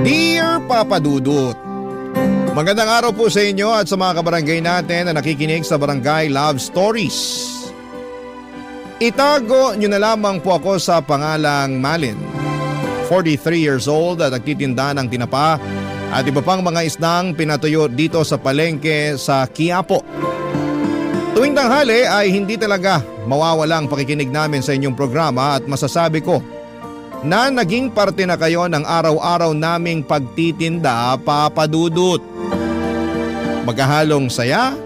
Dear Papa Dudut, magandang araw po sa inyo at sa mga kabarangay natin na nakikinig sa Barangay Love Stories. Itago nyo na lamang po ako sa pangalang Malin. 43 years old at nagtitinda ng tinapa at iba pang mga isdang pinatuyo dito sa palengke sa Quiapo. Tuwing tanghali ay hindi talaga mawawalang pakikinig namin sa inyong programa at masasabi ko na naging parte na kayo ng araw-araw naming pagtitinda, Papa Dudut. Magkahalong saya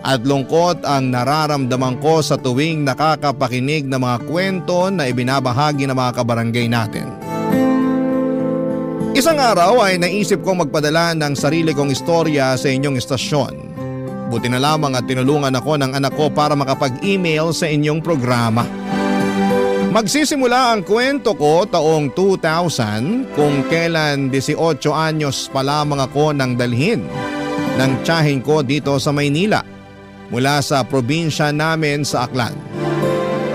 at lungkot ang nararamdaman ko sa tuwing nakakapakinig ng mga kwento na ibinabahagi ng mga kabarangay natin. Isang araw ay naisip kong magpadala ng sarili kong istorya sa inyong istasyon. Buti na lamang at tinulungan ako ng anak ko para makapag-email sa inyong programa. Magsisimula ang kwento ko taong 2000 kung kailan 18 anyos pa lamang ako nang dalhin ng tiyahin ko dito sa Maynila mula sa probinsya namin sa Aklan.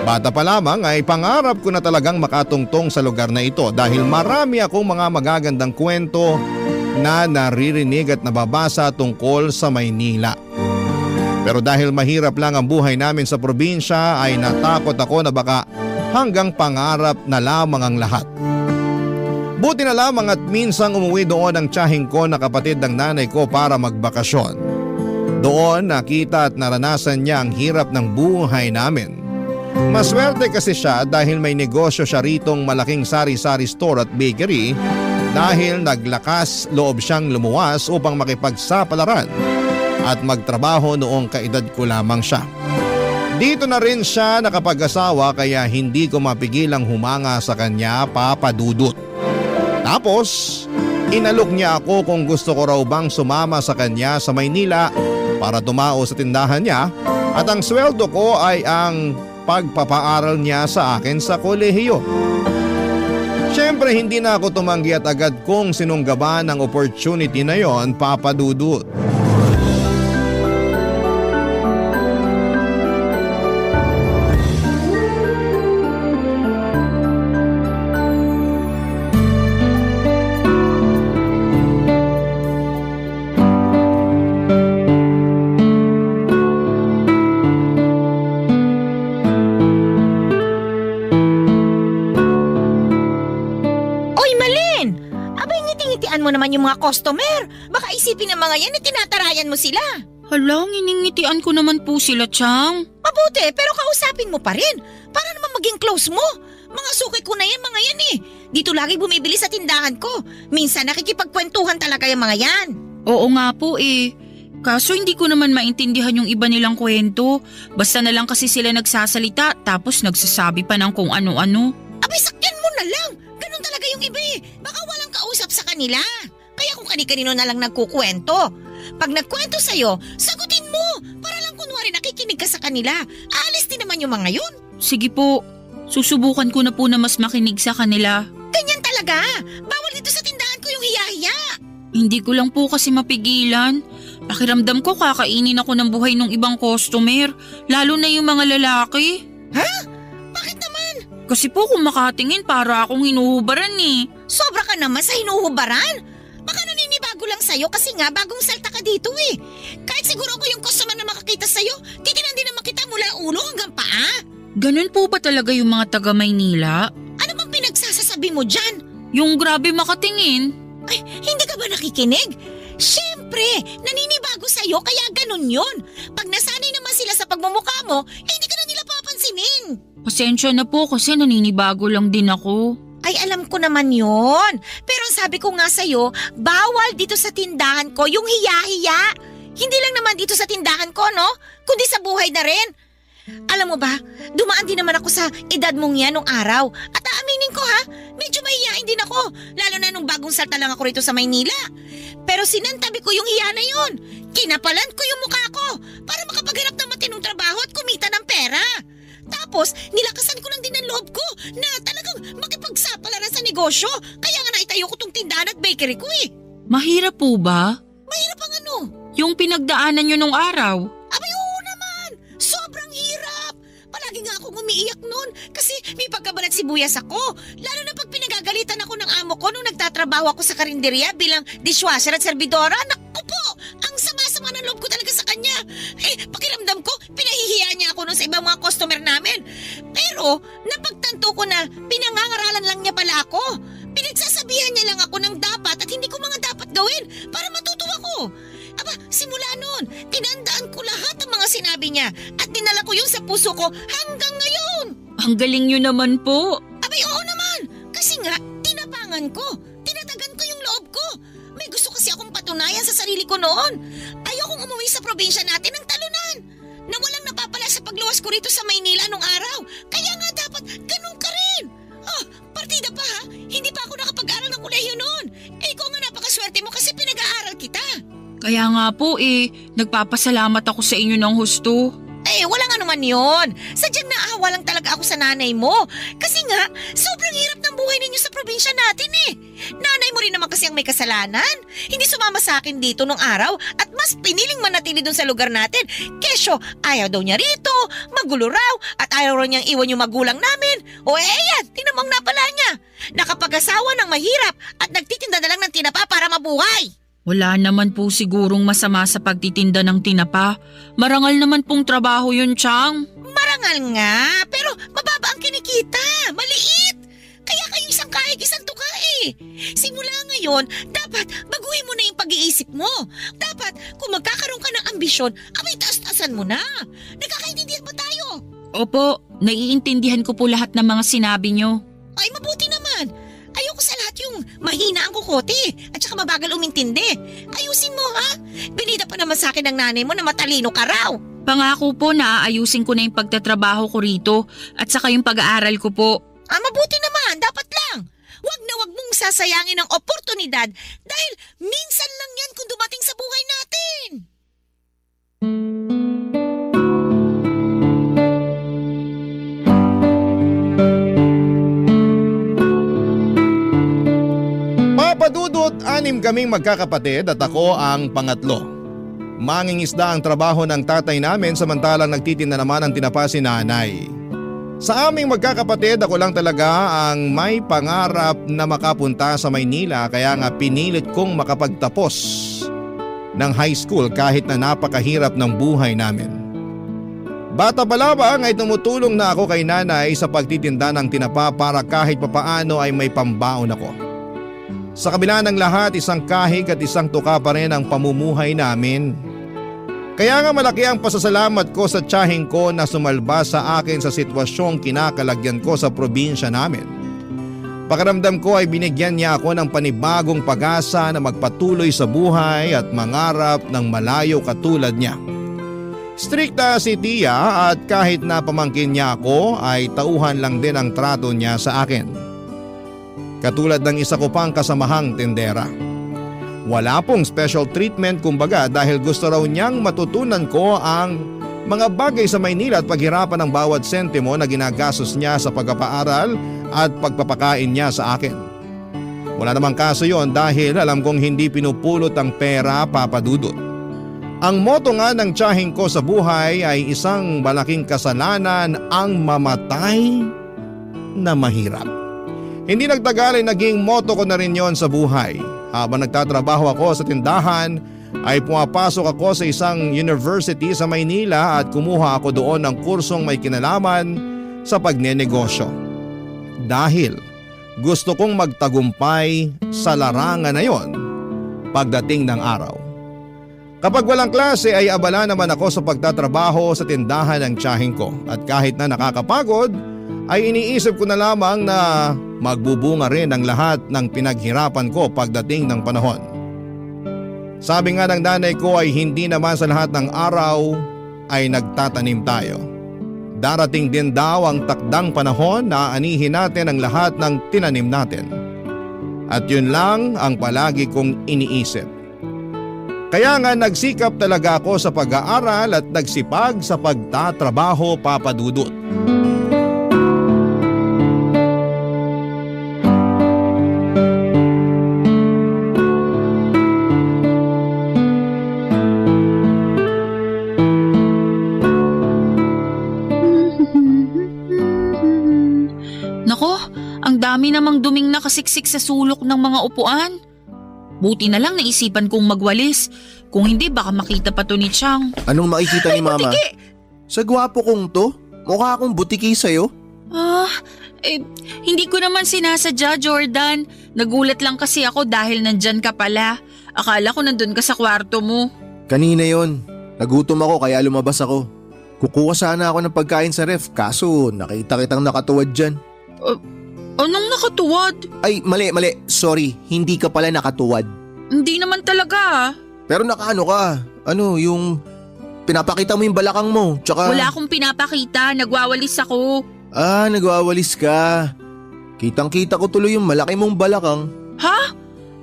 Bata pa lamang ay pangarap ko na talagang makatungtong sa lugar na ito dahil marami akong mga magagandang kwento na naririnig at nababasa tungkol sa Maynila. Pero dahil mahirap lang ang buhay namin sa probinsya ay natakot ako na baka hanggang pangarap na lamang ang lahat. Buti na lamang at minsang umuwi doon ang tiyahin ko na kapatid ng nanay ko para magbakasyon. Doon nakita at naranasan niya ang hirap ng buhay namin. Maswerte kasi siya dahil may negosyo siya ritong malaking sari-sari store at bakery dahil naglakas loob siyang lumuwas upang makipagsapalaran at magtrabaho noong kaedad ko lamang siya. Dito na rin siya nakapag-asawa kaya hindi ko mapigilang humanga sa kanya, Papa Dudut. Tapos, inalok niya ako kung gusto ko raw bang sumama sa kanya sa Maynila para tumao sa tindahan niya at ang sweldo ko ay ang pagpapaaral niya sa akin sa kolehiyo. Siyempre hindi na ako tumanggi at agad kong sinunggaban ang opportunity na yon, Papa Dudut. Mo naman yung mga customer. Baka isipin ng mga yan tinatarayan mo sila. Hala, nginingitian ko naman po sila, Chang. Mabuti, pero kausapin mo pa rin. Para naman maging close mo. Mga suki ko na yan, mga yan eh. Dito lagi bumibili sa tindahan ko. Minsan nakikipagkwentuhan talaga yung mga yan. Oo nga po eh. Kaso hindi ko naman maintindihan yung iba nilang kwento. Basta na lang kasi sila nagsasalita tapos nagsasabi pa ng kung ano-ano. Abay, sakyan mo na lang. Ganun talaga yung iba eh. Baka walang kausap sa kanila. Kaya kung kani-kanino na lang nagkukwento. Pag nagkwento sa'yo, sagutin mo. Para lang kunwari nakikinig ka sa kanila. Aalis din naman yung mga yun. Sige po. Susubukan ko na po na mas makinig sa kanila. Ganyan talaga. Bawal dito sa tindahan ko yung hiya-hiya. Hindi ko lang po kasi mapigilan. Pakiramdam ko kakainin ako ng buhay ng ibang customer. Lalo na yung mga lalaki. Ha? Bakit naman? Kasi po kung makatingin para akong hinuhubaran eh. Sobra ka naman sa hinuhubaran. Baka naninibago lang sa'yo kasi nga bagong salta ka dito eh. Kahit siguro ako yung customer na makakita sa'yo, titinan din naman kita mula ulo hanggang paa. Ganun po ba talaga yung mga taga Maynila? Ano bang pinagsasasabi mo dyan? Yung grabe makatingin. Ay, hindi ka ba nakikinig? Siyempre, naninibago sa'yo kaya ganun yun. Pag nasanay naman sila sa pagmumukha mo, hindi ka na nila papansinin. Pasensya na po kasi naninibago lang din ako. Ay, alam ko naman yon. Pero sabi ko nga sa'yo, bawal dito sa tindahan ko yung hiya-hiya. Hindi lang naman dito sa tindahan ko, no? Kundi sa buhay na rin. Alam mo ba, dumaan din naman ako sa edad mong yan nung araw. At aaminin ko ha, medyo mahihiyain din ako. Lalo na nung bagong salta lang ako rito sa Maynila. Pero sinantabi ko yung hiya na yon. Kinapalan ko yung mukha ko para makapaghanap ng matinong trabaho at kumita ng pera. Tapos, nilakasan ko lang din ang loob ko na talagang makipagsapalaran sa negosyo. Kaya nga naitayo ko tong tindahan at bakery ko eh. Mahirap po ba? Mahirap ang ano? Yung pinagdaanan nyo nung araw. Abay, oo naman. Sobrang hirap. Palagi nga akong umiiyak noon kasi May pagkabalat sibuyas ako. Lalo na pag pinagagalitan ako ng amo ko nung nagtatrabaho ako sa karinderya bilang dishwasher at servidora. Naku po, ang sama-sama ng loob ko talaga sa kanya. Pakiramdam ko, pinahihiya niya ako nun sa ibang mga customer namin. Pero napagtanto ko na pinangangaralan lang niya pala ako. Pinagsasabihan niya lang ako ng dapat at hindi ko mga dapat gawin para matuto ako. Simula noon, tinandaan ko lahat ng mga sinabi niya at dinala ko yun sa puso ko hanggang ngayon. Ang galing niyo naman po. Oo naman. Kasi nga, tinapangan ko. Tinatagan ko yung loob ko. May gusto kasi akong patunayan sa sarili ko noon. Ayokong umuwi sa probinsya natin ng talunan. Na walang napapala sa pagluwas ko rito sa Maynila nung araw. Kaya nga dapat ganun ka rin. Partida pa ha. Hindi pa ako nakapag-aral ng kolehiyo noon. Ikaw nga napakaswerte mo kasi pinag-aaral kita. Kaya nga po nagpapasalamat ako sa inyo ng husto. Wala nga naman yun. Sadyang naawa lang talaga ako sa nanay mo. Kasi nga, sobrang hirap ng buhay ninyo sa probinsya natin Nanay mo rin naman kasi ang may kasalanan. Hindi sumama sa akin dito nung araw at mas piniling manatili dun sa lugar natin. Kesyo, ayaw daw niya rito, magulo raw at ayaw raw niyang iwan yung magulang namin. Yan, tinamang napala niya. Nakapag-asawa ng mahirap at nagtitinda na lang ng tinapa para mabuhay. Wala naman po sigurong masama sa pagtitinda ng tinapa. Marangal naman pong trabaho yun, Chang. Marangal nga, pero mababa ang kinikita. Maliit. Kaya kayo isang kahig, isang tuka Simula ngayon, dapat baguhin mo na yung pag-iisip mo. Dapat, kung magkakaroon ka ng ambisyon, taas-taasan mo na. Nagkakaintindihan ba tayo? Opo, naiintindihan ko po lahat ng mga sinabi nyo. Mabuti naman. Ayoko sa lahat yung mahina ang kukote at saka mabagal umintindi. Ayusin mo ha? Binida pa naman sa akin ng nanay mo na matalino ka raw. Pangako po na aayusin ko na yung pagtatrabaho ko rito at saka yung pag-aaral ko po. Mabuti naman. Dapat lang. Wag na wag mong sasayangin ang oportunidad dahil minsan lang yan kung dumating sa buhay natin. Papadudot, 6 kaming magkakapatid at ako ang pangatlo. Mangingisda ang trabaho ng tatay namin samantalang nagtitinda naman ng tinapa si nanay. Sa aming magkakapatid, ako lang talaga ang may pangarap na makapunta sa Maynila kaya nga pinilit kong makapagtapos ng high school kahit na napakahirap ng buhay namin. Bata pa lamang ay tumutulong na ako kay nanay sa pagtitinda ng tinapa para kahit papaano ay may pambaon ako. Sa kabila ng lahat, isang kahig at isang tuka pa rin ang pamumuhay namin. Kaya nga malaki ang pasasalamat ko sa tiyahing ko na sumalba sa akin sa sitwasyong kinakalagyan ko sa probinsya namin. Pakiramdam ko ay binigyan niya ako ng panibagong pag-asa na magpatuloy sa buhay at mangarap ng malayo katulad niya. Strikta si Tia at kahit na pamangkin niya ako ay tauhan lang din ang trato niya sa akin. Katulad ng isa ko pang kasamahang tindera. Wala pong special treatment kumbaga dahil gusto raw niyang matutunan ko ang mga bagay sa Maynila at paghirapan ng bawat sentimo na ginagastos niya sa pagpapaaral at pagpapakain niya sa akin. Wala namang kaso yon dahil alam kong hindi pinupulot ang pera, Papa Dudut. Ang motto nga ng tiyahing ko sa buhay ay isang malaking kasalanan ang mamatay na mahirap. Hindi nagtagal ay naging motto ko na rin yon sa buhay. Habang nagtatrabaho ako sa tindahan ay pumapasok ako sa isang university sa Maynila at kumuha ako doon ng kursong may kinalaman sa pagnenegosyo. Dahil gusto kong magtagumpay sa larangan na yon pagdating ng araw. Kapag walang klase ay abala naman ako sa pagtatrabaho sa tindahan ng tiyahing ko at kahit na nakakapagod ay iniisip ko na lamang na magbubunga rin ang lahat ng pinaghirapan ko pagdating ng panahon. Sabi nga ng nanay ko ay hindi naman sa lahat ng araw ay nagtatanim tayo. Darating din daw ang takdang panahon na aanihin natin ang lahat ng tinanim natin. At yun lang ang palagi kong iniisip. Kaya nga nagsikap talaga ako sa pag-aaral at nagsipag sa pagtatrabaho, Papa Dudut. namang duming nakasiksik sa sulok ng mga upuan. Buti na lang naisipan kong magwalis. Kung hindi, baka makita pa to ni Chang. Anong makikita ni Mama? Butiki! Sa gwapo kong to? Mukha akong butiki sa'yo? Hindi ko naman sinasadya, Jordan. Nagulat lang kasi ako dahil nandyan ka pala. Akala ko nandun ka sa kwarto mo. Kanina yon. Nagutom ako kaya lumabas ako. Kukuha sana ako ng pagkain sa ref kaso nakita kitang nakatuwad dyan. Anong nakatuwad? Ay, mali. Sorry, hindi ka pala nakatuwad. Hindi naman talaga. Pero nakaano ka? Ano, yung pinapakita mo yung balakang mo, tsaka… Wala akong pinapakita, nagwawalis ako. Nagwawalis ka. Kitang-kita ko tuloy yung malaki mong balakang. Ha?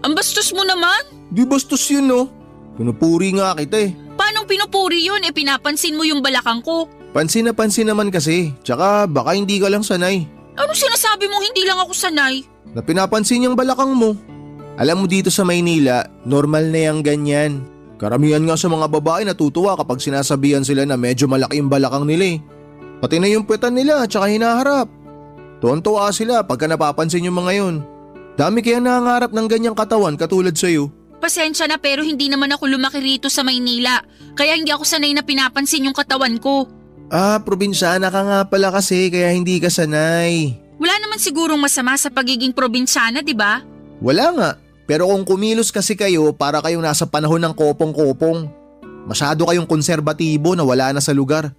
Ang bastos mo naman? Di bastos yun, no? Pinupuri nga kita eh. Paanong pinupuri yun? Pinapansin mo yung balakang ko. Pansin na pansin naman kasi, tsaka baka hindi ka lang sanay. Ano sinasabi mo hindi lang ako sanay? Na pinapansin yung balakang mo. Alam mo dito sa Maynila, normal na yung ganyan. Karamihan nga sa mga babae natutuwa kapag sinasabihan sila na medyo malaki yung balakang nila eh. Pati na yung puwetan nila tsaka hinaharap. Tuwan-tuwa sila pagka napapansin yung mga yun. Dami kaya nangangarap ng ganyang katawan katulad sa'yo. Pasensya na pero hindi naman ako lumaki rito sa Maynila. Kaya hindi ako sanay na pinapansin yung katawan ko. Probinsyana ka nga pala kasi kaya hindi ka sanay. Wala naman sigurong masama sa pagiging probinsyana, di ba? Wala nga. Pero kung kumilos kasi kayo para kayong nasa panahon ng kopong-kopong. Masyado kayong konserbatibo na wala na sa lugar.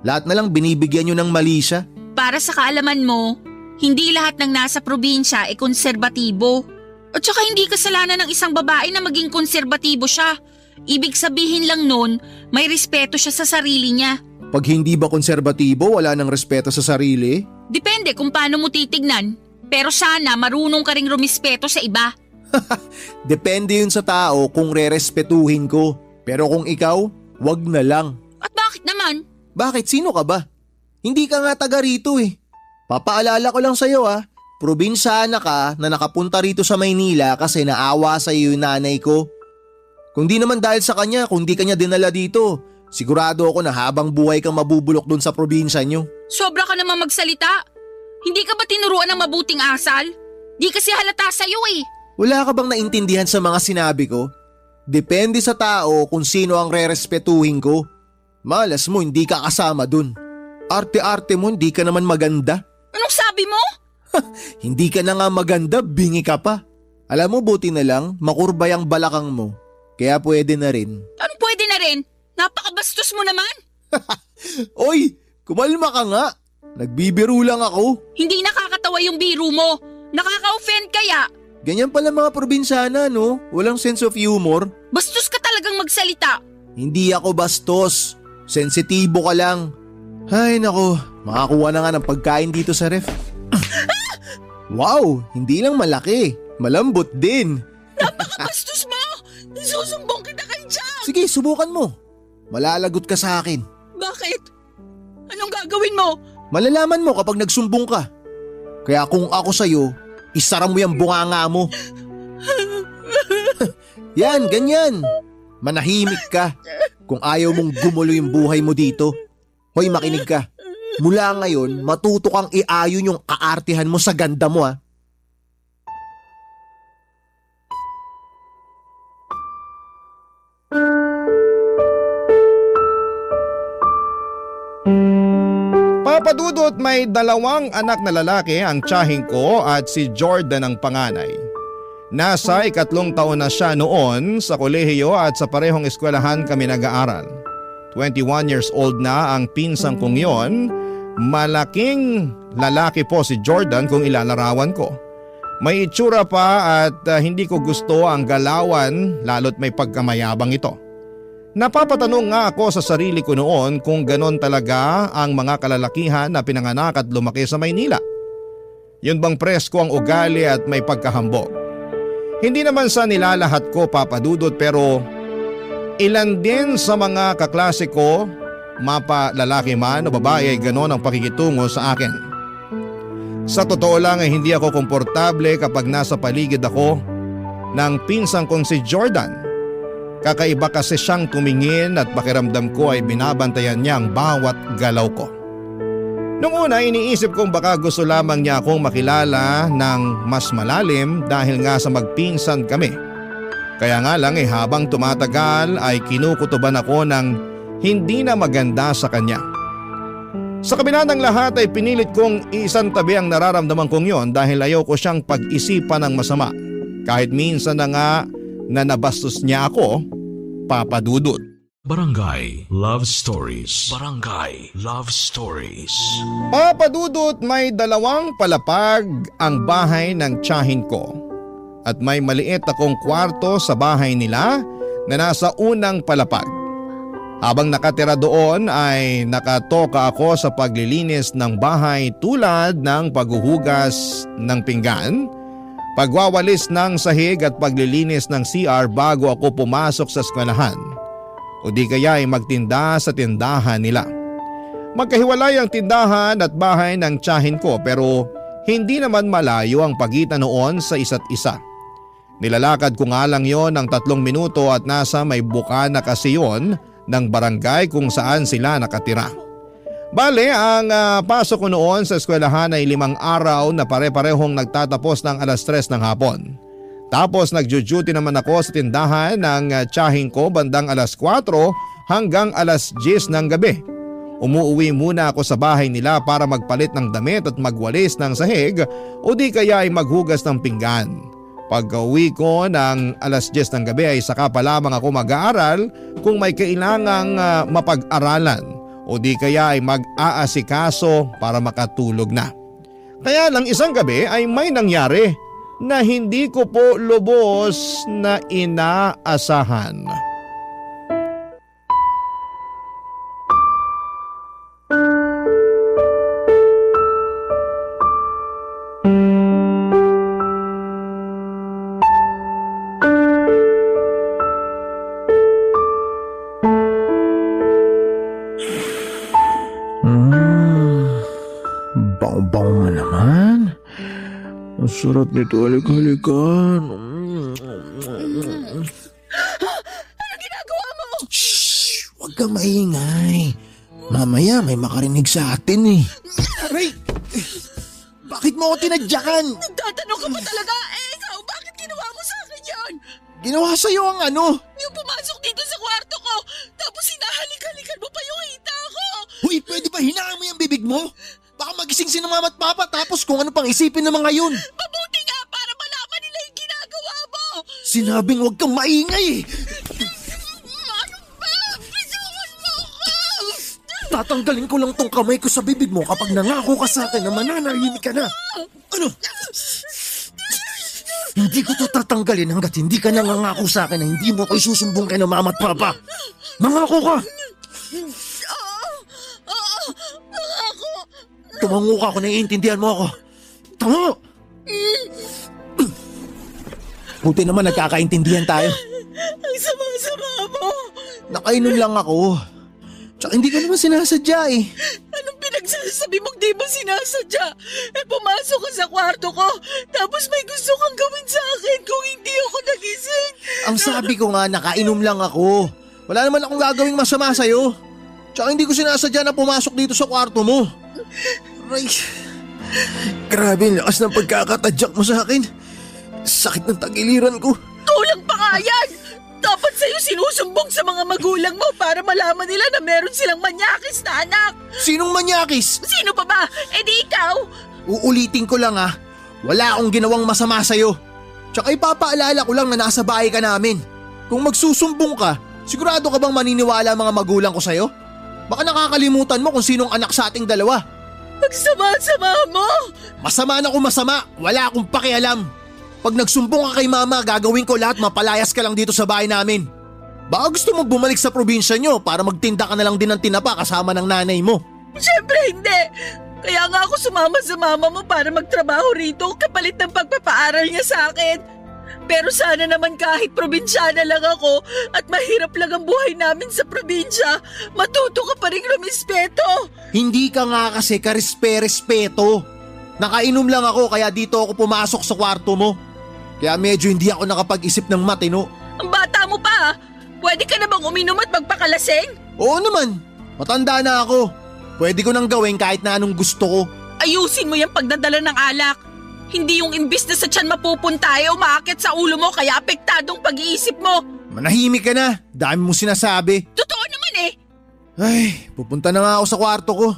Lahat na lang binibigyan nyo ng mali siya. Para sa kaalaman mo, hindi lahat ng nasa probinsya ay konserbatibo. At saka hindi kasalanan ng isang babae na maging konserbatibo siya. Ibig sabihin lang nun, may respeto siya sa sarili niya. Pag hindi ba konserbatibo, wala nang respeto sa sarili? Depende kung paano mo titignan. Pero sana marunong ka ring rumispeto sa iba. Depende yun sa tao kung rerespetuhin ko. Pero kung ikaw, wag na lang. At bakit naman? Bakit? Sino ka ba? Hindi ka nga taga rito eh. Papaalala ko lang sa'yo probinsyana ka na nakapunta rito sa Maynila kasi naawa sa'yo yung nanay ko. Kung di naman dahil sa kanya, kung di kanya dinala dito, sigurado ako na habang buhay kang mabubulok dun sa probinsya nyo. Sobra ka naman magsalita. Hindi ka ba tinuruan ng mabuting asal? Di kasi halata sa'yo eh. Wala ka bang naintindihan sa mga sinabi ko? Depende sa tao kung sino ang rerespetuhin ko. Malas mo hindi ka kasama dun. Arte-arte mo hindi ka naman maganda. Anong sabi mo? Hindi ka na nga maganda, bingi ka pa. Alam mo buti na lang, makurbay ang balakang mo. Kaya pwede na rin. Anong pwede na rin? Napakabastos mo naman. Oy, kumalma ka nga. Nagbibiro lang ako. Hindi nakakatawa yung biro mo. Nakaka-offend kaya. Ganyan pala mga probinsyana, no? Walang sense of humor. Bastos ka talagang magsalita. Hindi ako bastos. Sensitibo ka lang. Ay nako, makakuha na nga ng pagkain dito sa ref. Wow, hindi lang malaki. Malambot din. Napakabastos mo. Isusumbong kita kay Chang. Sige, subukan mo. Malalagot ka sa akin. Bakit? Anong gagawin mo? Malalaman mo kapag nagsumbong ka. Kaya kung ako sa'yo, isara mo yung bunganga mo. Yan, ganyan. Manahimik ka. Kung ayaw mong gumulo yung buhay mo dito. Hoy, makinig ka. Mula ngayon, matuto kang iayon yung kaartihan mo sa ganda mo Papadudot, may 2 anak na lalaki ang tiyahing ko at si Jordan ang panganay. Nasa 3 taon na siya noon sa kolehiyo at sa parehong eskwelahan kami nag-aaral. 21 years old na ang pinsang kong yon. Malaking lalaki po si Jordan kung ilalarawan ko. May itsura pa at hindi ko gusto ang galawan lalo't may pagkamayabang ito. Napapatanong nga ako sa sarili ko noon kung ganon talaga ang mga kalalakihan na pinanganak at lumaki sa Maynila. Yun bang presko ang ugali at may pagkahambog? Hindi naman sa nilalahat ko, Papadudot, pero ilan din sa mga kaklase ko, mapa lalaki man o babae, ganon ang pakikitungo sa akin. Sa totoo lang ay hindi ako komportable kapag nasa paligid ako ng pinsang kong si Jordan. Kakaiba kasi siyang tumingin at pakiramdam ko ay binabantayan niya ang bawat galaw ko. Noong una iniisip kong baka gusto lamang niya akong makilala ng mas malalim dahil nga sa magpinsan kami. Kaya nga lang habang tumatagal ay kinukutuban ako ng hindi na maganda sa kanya. Sa kabila ng lahat ay pinilit kong isantabi ang nararamdaman kong yon dahil ayaw ko siyang pag-isipan ng masama. Kahit minsan na nga na nabastos niya ako, Papa Dudut. Barangay Love Stories. Barangay Love Stories. Papa Dudut, may 2 palapag ang bahay ng tiyahin ko. At may maliit akong kwarto sa bahay nila na nasa unang palapag. Habang nakatira doon ay nakatoka ako sa paglilinis ng bahay tulad ng paghuhugas ng pinggan, pagwawalis ng sahig at paglilinis ng CR bago ako pumasok sa eskwelahan. O di kaya ay magtinda sa tindahan nila. Magkahiwalay ang tindahan at bahay ng tiyahin ko pero hindi naman malayo ang pagitan noon sa isa't isa. Nilalakad ko nga lang yon ng 3 minuto at nasa may bukana kasi yon ng barangay kung saan sila nakatira. Bale, ang pasok ko noon sa eskwelahan ay 5 araw na pare-parehong nagtatapos ng 3:00 ng hapon. Tapos nagjo-duty naman ako sa tindahan ng tiyahin ko bandang 4:00 hanggang 10:00 ng gabi. Umuuwi muna ako sa bahay nila para magpalit ng damit at magwalis ng sahig o di kaya ay maghugas ng pinggan. Pagka-uwi ko ng 10:00 ng gabi ay saka pa lamang ako mag-aaral kung may kailangang mapag-aralan o di kaya ay mag-aasikaso para makatulog na. Kaya lang isang gabi ay may nangyari na hindi ko po lubos na inaasahan. Bang-bang mo naman. Ang sarap nito, halik-halikan. Ano ginagawa mo? Shhh! Huwag kang maingay. Mamaya may makarinig sa atin eh. Aray! Bakit mo ako tinadyakan? Nagtatanong ka ba talaga? Ikaw, bakit ginawa mo sa akin yan? Ginawa sa'yo ang ano? Yung pumasok dito sa kwarto ko, tapos hinahalik-halikan mo pa yung hita ko. Huy, pwede ba hinaan mo yung bibig mo? Baka magising si mama at papa tapos kung ano pang isipin ng mga yun. Mabuti nga para malaman nila yung ginagawa mo. Sinabing huwag kang maingay eh. Ano ba? Bisuhan mo ko! Tatanggalin ko lang tong kamay ko sa bibig mo kapag nangako ka sa akin na mananahimik ka na. Ano? Hindi ko to tatanggalin hanggat hindi ka nangangako sa akin na hindi mo ko isusumbong kay ng mama at papa. Mangako ka! Tumango ka kung naiintindihan mo ako. Tango! Buti naman nagkakaintindihan tayo. Ang sama-sama mo. Nakainom lang ako. Tsaka hindi ko naman sinasadya eh. Anong pinagsasabi mong di mo sinasadya? Pumasok ka sa kwarto ko, tapos may gusto kang gawin sa akin kung hindi ako nagising. Ang sabi ko nga, nakainom lang ako. Wala naman akong gagawing masama sa'yo. Tsaka hindi ko sinasadya na pumasok dito sa kwarto mo. Aray, grabe ang lakas ng pagkakatadyak mo sa akin. Sakit ng tagiliran ko. Kulang pa nga yan! Dapat sa'yo sinusumbong sa mga magulang mo para malaman nila na meron silang manyakis na anak. Sinong manyakis? Sino pa ba? Eh di ikaw? Uulitin ko lang ha. Wala akong ginawang masama sa'yo. Tsaka ipapaalala ko lang na nasa bahay ka namin. Kung magsusumbong ka, sigurado ka bang maniniwala ang mga magulang ko sa'yo? Baka nakakalimutan mo kung sinong anak sa ating dalawa. Magsama-sama mo! Masama na kung masama, wala akong pakialam. Pag nagsumbong ka kay mama, gagawin ko lahat, mapalayas ka lang dito sa bahay namin. Baka gusto mo bumalik sa probinsya nyo para magtinda ka na lang din ng tinapa kasama ng nanay mo. Siyempre hindi! Kaya nga ako sumama sa mama mo para magtrabaho rito kapalit ng pagpapaaral niya sa akin. Pero sana naman kahit probinsyana lang ako at mahirap lang ang buhay namin sa probinsya, matuto ka pa rin rumispeto. Hindi ka nga kasi karespe-respeto. Nakainom lang ako kaya dito ako pumasok sa kwarto mo. Kaya medyo hindi ako nakapag-isip ng matino. Ang bata mo pa, pwede ka na bang uminom at magpakalasing? Oo naman, matanda na ako. Pwede ko nang gawin kahit na anong gusto ko. Ayusin mo yung pagdadala ng alak. Hindi yung imbis na sa tiyan mapupunta ay umaakit sa ulo mo kaya apektadong pag-iisip mo. Manahimik ka na. Dami mo sinasabi. Totoo naman eh. Ay, pupunta na nga ako sa kwarto ko.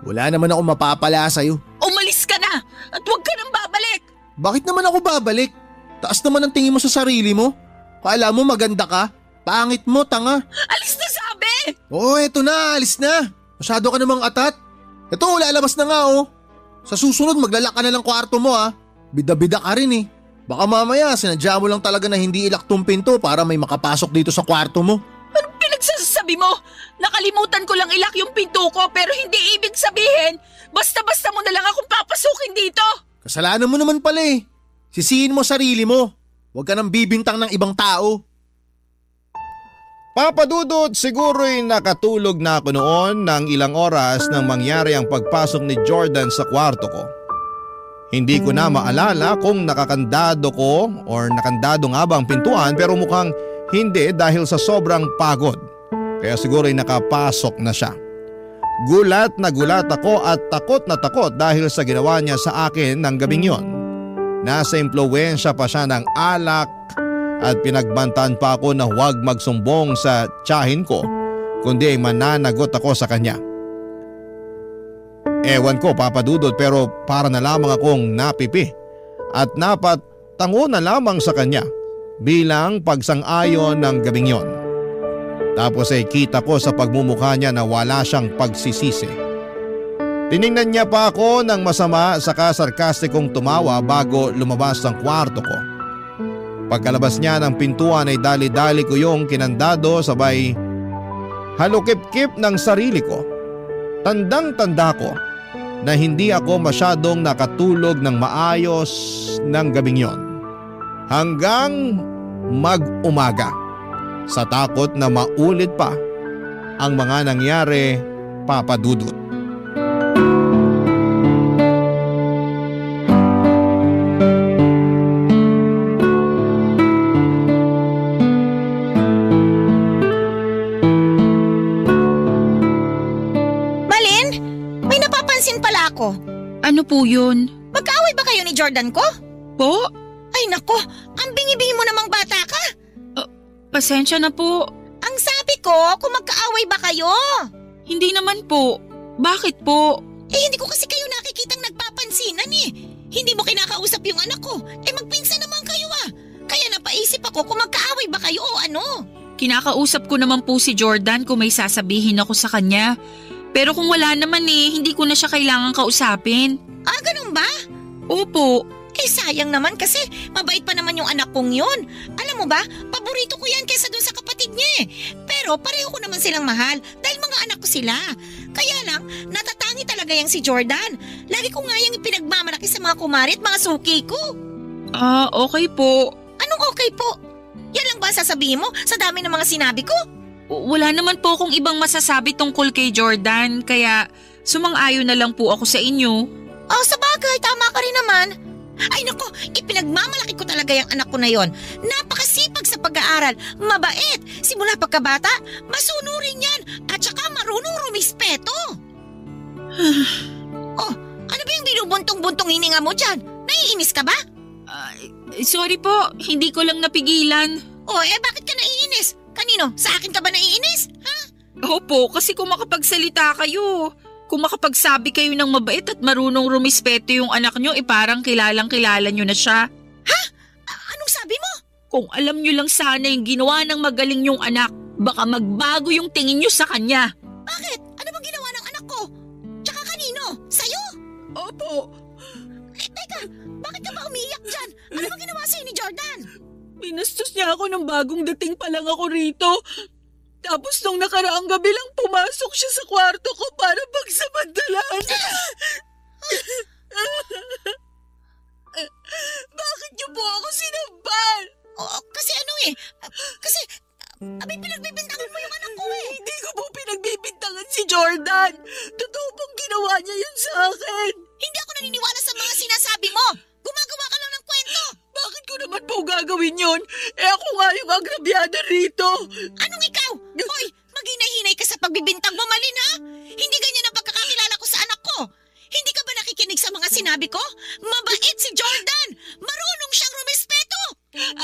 Wala naman ako mapapala sa'yo. Umalis ka na at huwag ka nang babalik. Bakit naman ako babalik? Taas naman ang tingin mo sa sarili mo. Kala mo maganda ka? Pangit mo, tanga. Alis na sabi! Oo, eto na, alis na. Masyado ka namang atat. Eto, lalabas na nga oh. Sa susunod maglalak ka na ng kwarto mo ah. Bida-bida ka rin eh. Baka mamaya sinadya mo lang talaga na hindi ilak tong pinto para may makapasok dito sa kwarto mo. Anong pinagsasabi mo? Nakalimutan ko lang ilak yung pinto ko pero hindi ibig sabihin basta-basta mo na lang akong papasukin dito. Kasalanan mo naman pala eh. Sisihin mo sarili mo. Huwag ka nang bibintang ng ibang tao. Papa Dudut, siguro'y nakatulog na ako noon ng ilang oras nang mangyari ang pagpasok ni Jordan sa kwarto ko. Hindi ko na maalala kung nakakandado ko or nakandado nga ba ang pintuan pero mukhang hindi dahil sa sobrang pagod. Kaya siguro'y nakapasok na siya. Gulat na gulat ako at takot na takot dahil sa ginawa niya sa akin ng gabing yon. Nasa impluwensya pa siya ng alak at pinagbantaan pa ako na huwag magsumbong sa tiyahin ko kundi ay mananagot ako sa kanya. Ewan ko Papa Dudut pero para na lamang akong napipi at napatango na lamang sa kanya bilang pagsang-ayon ng gabing yon. Tapos ay kita ko sa pagmumukha niya na wala siyang pagsisisi. Tiningnan niya pa ako ng masama saka sarkastikong tumawa bago lumabas ng kwarto ko. Pagkalabas niya ng pintuan ay dali-dali ko yung kinandado sabay halukip-kip ng sarili ko. Tandang-tanda ko na hindi ako masyadong nakatulog ng maayos ng gabing yon. Hanggang mag-umaga sa takot na maulit pa ang mga nangyari, Papa Dudut. Ano po yun? Magkaaway ba kayo ni Jordan ko? Po? Ay nako, ang bingi-bingi mo namang bata ka. Pasensya na po. Ang sabi ko, kung magkaaway ba kayo? Hindi naman po. Bakit po? Hindi ko kasi kayo nakikitang nagpapansinan eh. Hindi mo kinakausap yung anak ko. Magpinsan naman kayo ah. Kaya napaisip ako kung magkaaway ba kayo o ano. Kinakausap ko naman po si Jordan kung may sasabihin ako sa kanya. Pero kung wala naman hindi ko na siya kailangan kausapin. Ah, ganun ba? Opo. Sayang naman kasi mabait pa naman yung anak kong yun. Alam mo ba, paborito ko yan kaysa dun sa kapatid niya Pero pareho ko naman silang mahal dahil mga anak ko sila. Kaya lang, natatangi talaga yang si Jordan. Lagi ko nga yung ipinagmamalaki sa mga kumari at mga suki ko. Okay po. Anong okay po? Yan lang ba sasabihin mo sa dami ng mga sinabi ko? Wala naman po akong ibang masasabi tungkol kay Jordan, kaya sumang-ayon na lang po ako sa inyo. Sa bagay, tama ka rin naman. Ay nako, ipinagmamalaki ko talaga yung anak ko na yon. Napakasipag sa pag-aaral, mabait, simula pagkabata, masunurin yan, at saka marunong rumispeto. Ano ba yung binubuntong-buntong hininga mo dyan? Naiinis ka ba? Sorry po, hindi ko lang napigilan. Bakit ka naiinis? Kanino? Sa akin ka ba naiinis? Ha? Opo, kasi kung makapagsalita kayo, kung makapagsabi kayo ng mabait at marunong rumispeto yung anak nyo, parang kilalang-kilala nyo na siya. Ha? Anong sabi mo? Kung alam nyo lang sana yung ginawa ng magaling yung anak, baka magbago yung tingin nyo sa kanya. Bakit? Ano bang ginawa ng anak ko? Tsaka kanino? Sa'yo? Opo. Teka, bakit ka ba umiyak dyan? Ano bang ginawa sa'yo ni Jordan? Binastos niya ako nung bagong dating pa lang ako rito. Tapos nung nakaraang gabi lang pumasok siya sa kwarto ko para pagsamantalaan. Bakit niyo po ako sinampal? Kasi kasi pinagbibintangan mo yung anak ko Hindi ko po pinagbibintangan si Jordan. Totoo pong ginawa niya yun sa akin. Hindi ako naniniwala sa mga sinasabi mo. Gumagawa ka lang ng kwento. Bakit ko naman po gagawin yun? Ako nga yung agrabyada rito. Anong ikaw? Hoy, maghinay-hinay ka sa pagbibintang mo, Malin ha? Hindi ganyan ang pagkakakita Hindi ka ba nakikinig sa mga sinabi ko? Mabait si Jordan! Marunong siyang rumispeto!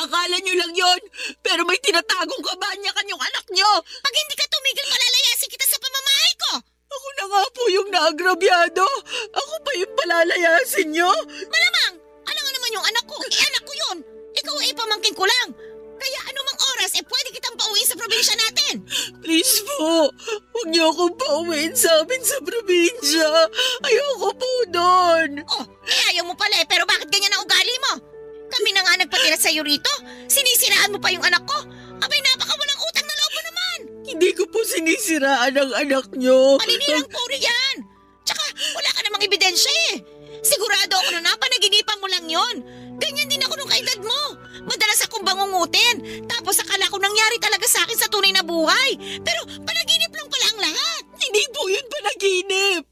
Akala niyo lang yon, pero may tinatagong kabanyakang yung anak niyo. Pag hindi ka tumigil, palalayasin kita sa pamamahay ko! Ako na nga po yung naagrabyado. Ako pa yung palalayasin niyo. Malamang! Alam nga naman yung anak ko. Anak ko yun! Ikaw ay pamangkin ko lang! Kaya anumang oras, pwede kitang pauwiin sa probinsya natin! Please po, huwag niyo akong pauwiin sa amin sa probinsya. Ayoko po doon. Oh, ayaw mo pala pero bakit ganyan ang ugali mo? Kami na nga nagpatira sa'yo rito. Sinisiraan mo pa yung anak ko. Abay, napakawalang utang na loob mo naman. Hindi ko po sinisiraan ang anak niyo. Paninirang puri yan. Tsaka wala ka namang ebidensya Sigurado ako na napanaginipan mo lang yon. Ganyan din ako nung kaedad mo. Madalas akong bangungutin. Tapos akala ko nangyari talaga sa akin sa tunay na buhay. Pero panaginip lang pala ang lahat. Hindi po yun panaginip.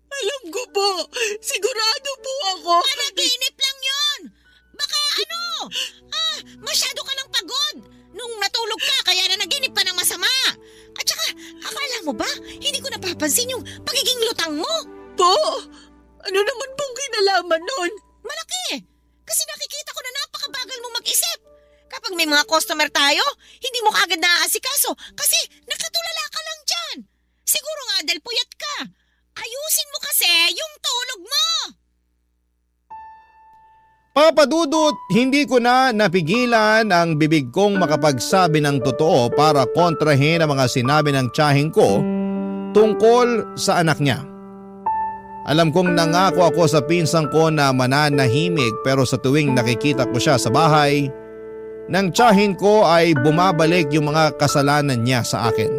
Alam ko po. Sigurado po ako. Panaginip lang yon. Baka masyado ka lang pagod. Nung natulog ka, kaya na naginip ka ng masama. At saka, akala mo ba, hindi ko napapansin yung pagiging lutang mo? Po? Ano naman pong kinalaman nun? Malaki. Kasi nakikita ko na napakabagal mo mag-isip. Kapag may mga customer tayo, hindi mo kaagad naaasikaso kasi nakatulala ka lang dyan. Siguro nga dahil puyat ka. Ayusin mo kasi yung tulog mo. Papa Dudut, hindi ko na napigilan ang bibig kong makapagsabi ng totoo para kontrahin ang mga sinabi ng tiyahing ko tungkol sa anak niya. Alam kong nangako ako sa pinsang ko na mananahimik pero sa tuwing nakikita ko siya sa bahay, ng tiyahin ko ay bumabalik yung mga kasalanan niya sa akin.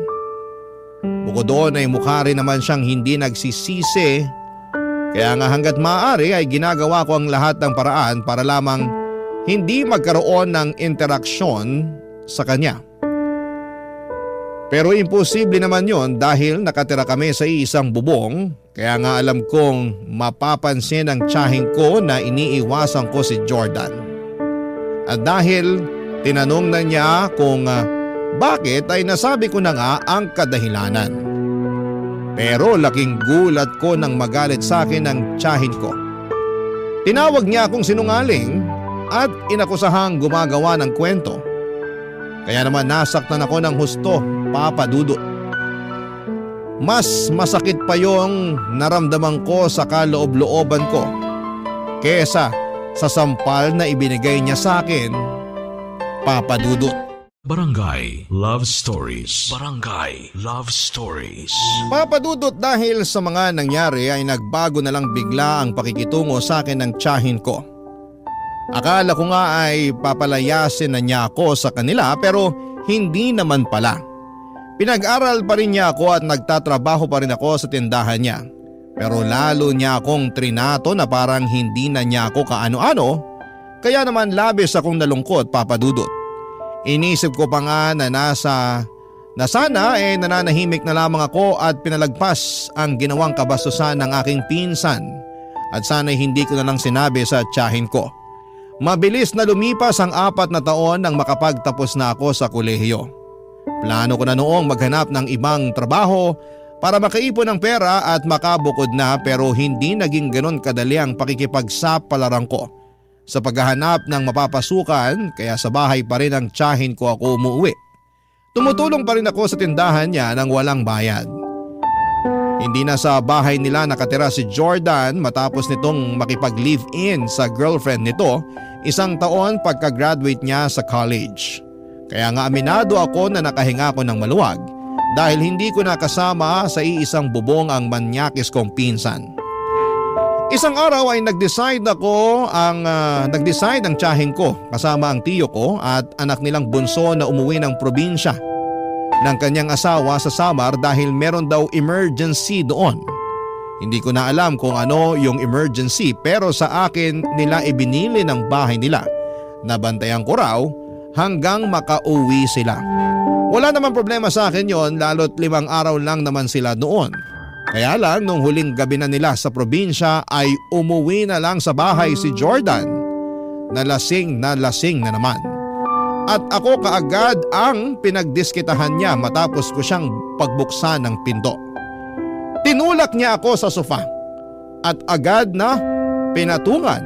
Bukod doon ay mukha rin naman siyang hindi nagsisisi, kaya nga hanggat maaari ay ginagawa ko ang lahat ng paraan para lamang hindi magkaroon ng interaksyon sa kanya. Pero imposible naman yon dahil nakatira kami sa isang bubong, kaya nga alam kong mapapansin ng tiyahing ko na iniiwasan ko si Jordan. At dahil tinanong na niya kung bakit ay nasabi ko na nga ang kadahilanan. Pero laking gulat ko nang magalit sa akin ng tiyahin ko. Tinawag niya akong sinungaling at inakusahang gumagawa ng kwento. Kaya naman nasaktan ako ng husto, Papa Dudut. Mas masakit pa yung naramdaman ko sa kaloob-looban ko kesa sa sampal na ibinigay niya sa akin, Papa Dudut. Barangay Love Stories. Barangay Love Stories. Papa Dudut, dahil sa mga nangyari ay nagbago na lang bigla ang pakikitungo sa akin ng tiyahin ko. Akala ko nga ay papalayasin na niya ako sa kanila pero hindi naman pala. Pinag-aral pa rin niya ako at nagtatrabaho pa rin ako sa tindahan niya. Pero lalo niya akong trinato na parang hindi na niya ako kaano-ano, kaya naman labis akong nalungkot, Papa Dudut. Inisip ko pa nga na sana nananahimik na lamang ako at pinalagpas ang ginawang kabastusan ng aking pinsan at sana hindi ko na lang sinabi sa tiyahin ko. Mabilis na lumipas ang 4 na taon nang makapagtapos na ako sa kolehiyo. Plano ko na noong maghanap ng ibang trabaho para makaipon ng pera at makabukod na, pero hindi naging ganon kadali ang pakikipagsapalaran ko sa paghahanap ng mapapasukan, kaya sa bahay pa rin ang tiyahin ko ako umuwi. Tumutulong pa rin ako sa tindahan niya nang walang bayad. Hindi na sa bahay nila nakatira si Jordan matapos nitong makipag-live-in sa girlfriend nito 1 taon pagka-graduate niya sa college. Kaya nga aminado ako na nakahinga ako ng maluwag dahil hindi ko nakasama sa iisang bubong ang manyakis kong pinsan. Isang araw ay nag-decide ang tiyahin ko kasama ang tiyo ko at anak nilang bunso na umuwi ng probinsya ng kanyang asawa sa Samar dahil meron daw emergency doon. Hindi ko na alam kung ano yung emergency pero sa akin nila ibinili ng bahay nila. Nabantayan ko raw hanggang makauwi sila. Wala naman problema sa akin yon lalo't 5 araw lang naman sila noon. Kaya lang nung huling gabi na nila sa probinsya ay umuwi na lang sa bahay si Jordan na lasing na naman. At ako kaagad ang pinagdiskitahan niya matapos ko siyang pagbuksan ng pinto. Tinulak niya ako sa sofa. at agad na pinatungan.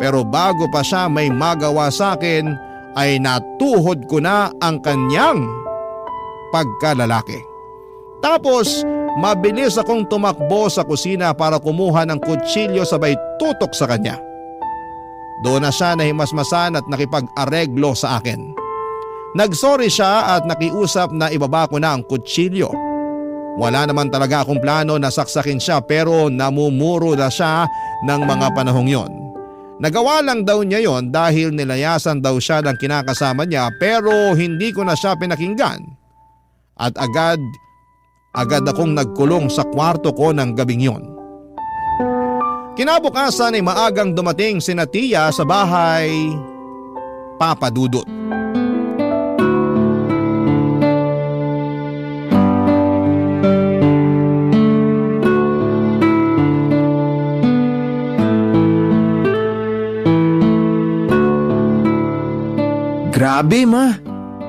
Pero bago pa siya may magawa sa akin ay natuhod ko na ang kanyang pagkalalaki. Tapos mabilis akong tumakbo sa kusina para kumuha ng kutsilyo sabay tutok sa kanya. Doon na siya nahimasmasan at nakipag-areglo sa akin. Nagsorry siya at nakiusap na ibaba ko na ang kutsilyo. Wala naman talaga akong plano na saksakin siya pero namumuro na siya ng mga panahong yon. Nagawa lang daw niya yon dahil nilayasan daw siya ng kinakasama niya pero hindi ko na siya pinakinggan. At agad akong nagkulong sa kwarto ko ng gabing yon. Kinabukasan ay maagang dumating si Tia sa bahay Papa Dudut. Grabe ma,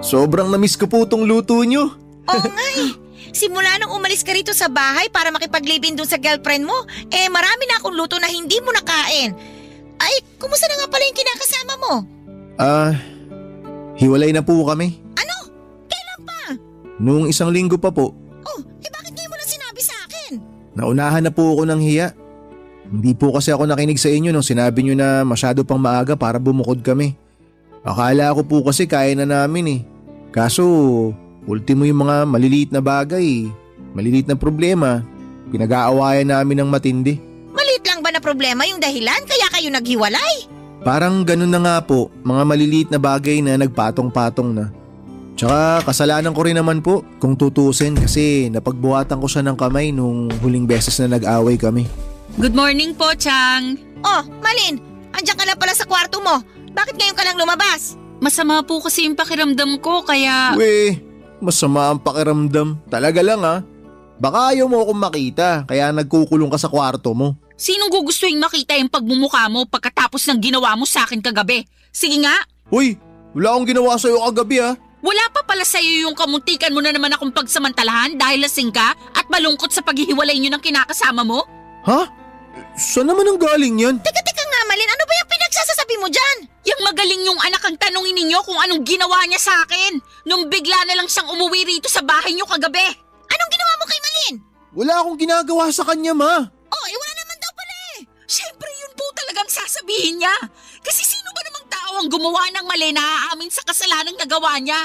sobrang namiss ko po tong luto nyo. Oo nga eh. Simula nung umalis ka rito sa bahay para makipag-live-in dun sa girlfriend mo, marami na akong luto na hindi mo nakain. Ay, kumusta na nga pala yung kinakasama mo? Hiwalay na po kami. Ano? Kailan pa? Noong 1 linggo pa po. Oh, bakit ngayon mo lang sinabi sa akin? Naunahan na po ako ng hiya. Hindi po kasi ako nakinig sa inyo nung sinabi nyo na masyado pang maaga para bumukod kami. Akala ko po kasi kaya na namin eh. Kaso, ultimo yung mga maliliit na bagay, maliliit na problema, pinag-aawayan namin ng matindi. Maliit lang ba na problema yung dahilan kaya kayo naghiwalay? Parang ganun na nga po, mga maliliit na bagay na nagpatong-patong na. Tsaka kasalanan ko rin naman po kung tutusin kasi napagbuhatan ko siya ng kamay nung huling beses na nag-away kami. Good morning po, Chang. Oh, Malin, andiyan ka na pala sa kwarto mo. Bakit ngayon ka lang lumabas? Masama po kasi yung pakiramdam ko kaya… Weh, masama ang pakiramdam. Talaga lang ah. Baka ayaw mo akong makita kaya nagkukulong ka sa kwarto mo. Sinong gugustuhin makita yung pagmumukha mo pagkatapos ng ginawa mo sa akin kagabi? Sige nga. Uy, wala akong ginawa sa'yo kagabi ah. Wala pa pala sa'yo yung kamuntikan mo na naman akong pagsamantalahan dahil lasing ka at malungkot sa paghihiwalay niyo ng kinakasama mo? Ha? Saan naman ang galing yan? Teka nga Malin, ano ba yung pinagsasasabi mo dyan? Yang magaling yung anak ang tanongin ninyo kung anong ginawa niya sa akin nung bigla na lang siyang umuwi rito sa bahay niyo kagabi. Anong ginawa mo kay Malin? Wala akong ginagawa sa kanya ma. Oh, wala naman daw pala eh. Siyempre yun po talagang sasabihin niya. Kasi sino ba namang tao ang gumawa ng mali na aamin sa kasalanang nagawa niya?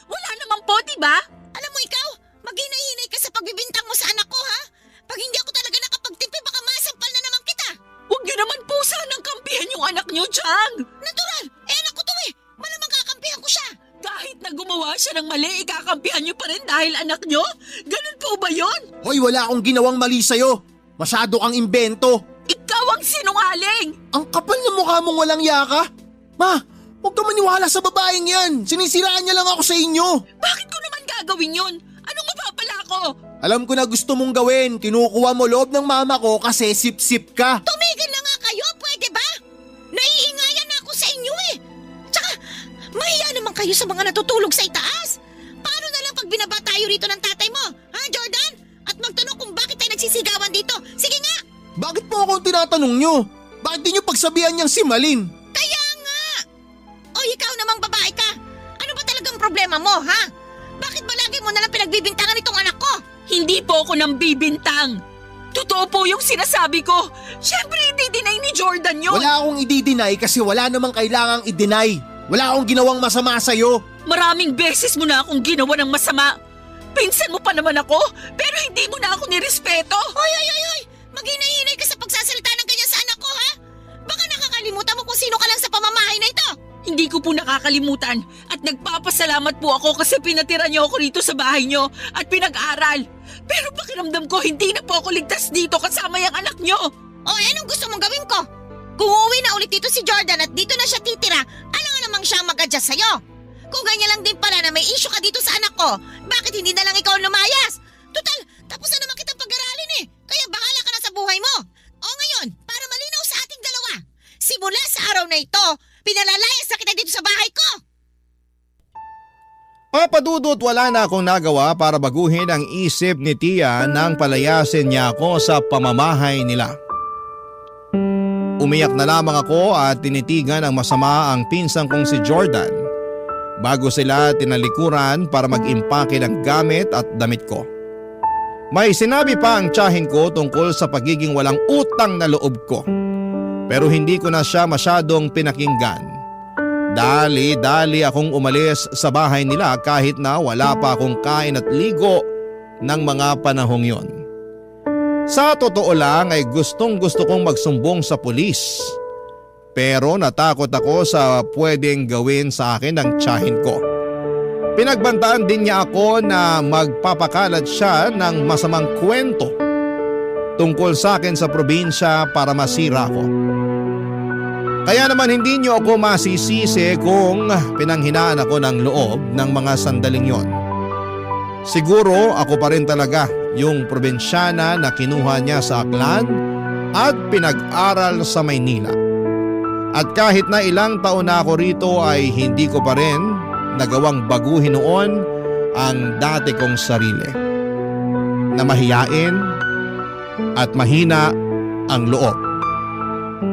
Wala naman po, diba? Alam mo ikaw, maghinay-hinay ka sa pagbibintang mo sa anak ko ha? Pag hindi ako talaga nakapagtimpi, baka masampal na naman kita. Huwag niyo naman po sanang kampihan yung anak niyo, Chang. Natural, anak ko to eh. Malamang kakampihan ko siya. Kahit na gumawa siya ng mali, ikakampihan niyo pa rin dahil anak niyo? Ganun po ba yun? Hoy, wala akong ginawang mali sa'yo. Masyado kang imbento. Ikaw ang sinungaling! Ang kapal na mukha mong walang yaka. Ma, huwag ka maniwala sa babaeng yan. Sinisiraan niya lang ako sa inyo. Bakit ko naman gagawin yun? Anong mapapala ko? Alam ko na gusto mong gawin. Kinukuha mo loob ng mama ko kasi sip-sip ka. Tumigil na nga kayo, pwede ba? Naiingayan na ako sa inyo eh. Tsaka, mahiya naman kayo sa mga natutulog sa itaas. Paano na lang pag binaba tayo rito ng tatay mo? Ha, Jordan? At magtanong kung bakit tayo nagsisigawan dito. Sige nga! Bakit po ako tinatanong nyo? Bakit di nyo pagsabihan niyang si Malin? Kaya nga! O ikaw namang babae ka. Ano ba talagang problema mo, ha? Bakit ba lagi mo nalang pinagbibintangan itong anak ko? Hindi po ako nang bibintang. Totoo po yung sinasabi ko. Siyempre, i-deny ni Jordan yun. Wala akong i-deny kasi wala namang kailangang i-deny. Wala akong ginawang masama sa'yo. Maraming beses mo na akong ginawa ng masama. Pinsan mo pa naman ako, pero hindi mo na ako nirespeto. Hoy! Maghinay-hinay ka sa pagsasalita ng ganyan sa anak ko, ha? Baka nakakalimutan mo kung sino ka lang sa pamamahay na ito. Hindi ko po nakakalimutan at nagpapasalamat po ako kasi pinatira niyo ako rito sa bahay niyo at pinag-aral. Pero pakiramdam ko hindi na po ako ligtas dito kasama yung anak niyo. O, anong gusto mong gawin ko? Kung uuwi na ulit dito si Jordan at dito na siya titira, ano nga namang siyang mag-adjust sa'yo? Kung ganyan lang din pala na may issue ka dito sa anak ko, bakit hindi na lang ikaw lumayas? Total, tapos na naman kitang pag-aralin eh. Kaya bahala ka na sa buhay mo. O ngayon, para malinaw sa ating dalawa, simula sa araw na ito, pinalalayas na kita dito sa bahay ko. Papa Dudut, wala na akong nagawa para baguhin ang isip ni Tia nang palayasin niya ako sa pamamahay nila. Umiyak na lamang ako at tinitigan ang masama ang pinsang kong si Jordan bago sila tinalikuran para mag-impake ng gamit at damit ko. May sinabi pa ang tiyahin ko tungkol sa pagiging walang utang na loob ko, pero hindi ko na siya masyadong pinakinggan. Dali-dali akong umalis sa bahay nila kahit na wala pa akong kain at ligo ng mga panahong yon. Sa totoo lang ay gustong-gusto kong magsumbong sa pulis, pero natakot ako sa pwedeng gawin sa akin ng tiyahin ko. Pinagbantaan din niya ako na magpapakalat siya ng masamang kwento tungkol sa akin sa probinsya para masira ko. Kaya naman hindi niyo ako masisisi kung pinanghinaan ako ng loob ng mga sandaling yon. Siguro ako pa rin talaga yung probinsyana na kinuha niya sa Aklan at pinag-aral sa Maynila. At kahit na ilang taon na ako rito ay hindi ko pa rin nagawang baguhin noon ang dati kong sarili. Na mahiyain at mahina ang loob.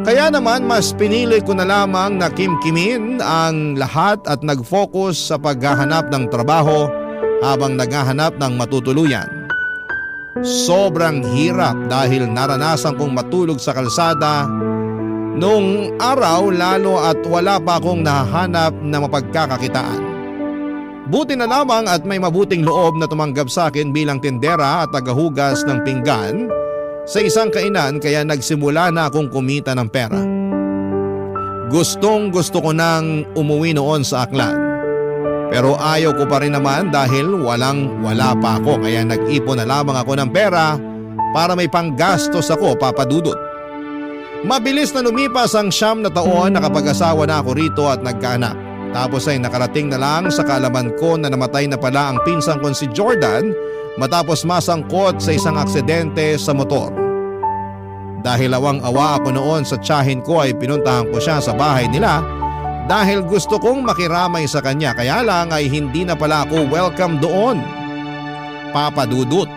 Kaya naman mas pinili ko na lamang na kimkimin ang lahat at nag-focus sa paghahanap ng trabaho habang naghahanap ng matutuluyan. Sobrang hirap dahil naranasan kong matulog sa kalsada nung araw lalo at wala pa akong nahahanap na mapagkakakitaan. Buti na lamang at may mabuting loob na tumanggap sa akin bilang tindera at tagahugas ng pinggan sa isang kainan kaya nagsimula na akong kumita ng pera. Gustong-gusto ko nang umuwi noon sa Aklan. Pero ayaw ko pa rin naman dahil wala pa ako kaya nag-ipon na lamang ako ng pera para may panggastos ako, Papa Dudut. Mabilis na lumipas ang 9 na taon na kapag-asawa na ako rito at nagkaanak. Tapos ay nakarating na lang sa kaalaman ko na namatay na pala ang pinsang kong si Jordan matapos masangkot sa isang aksidente sa motor. Dahil awang-awa ako noon sa tiyahin ko ay pinuntahan ko siya sa bahay nila dahil gusto kong makiramay sa kanya, kaya lang ay hindi na pala ako welcome doon, Papa Dudut.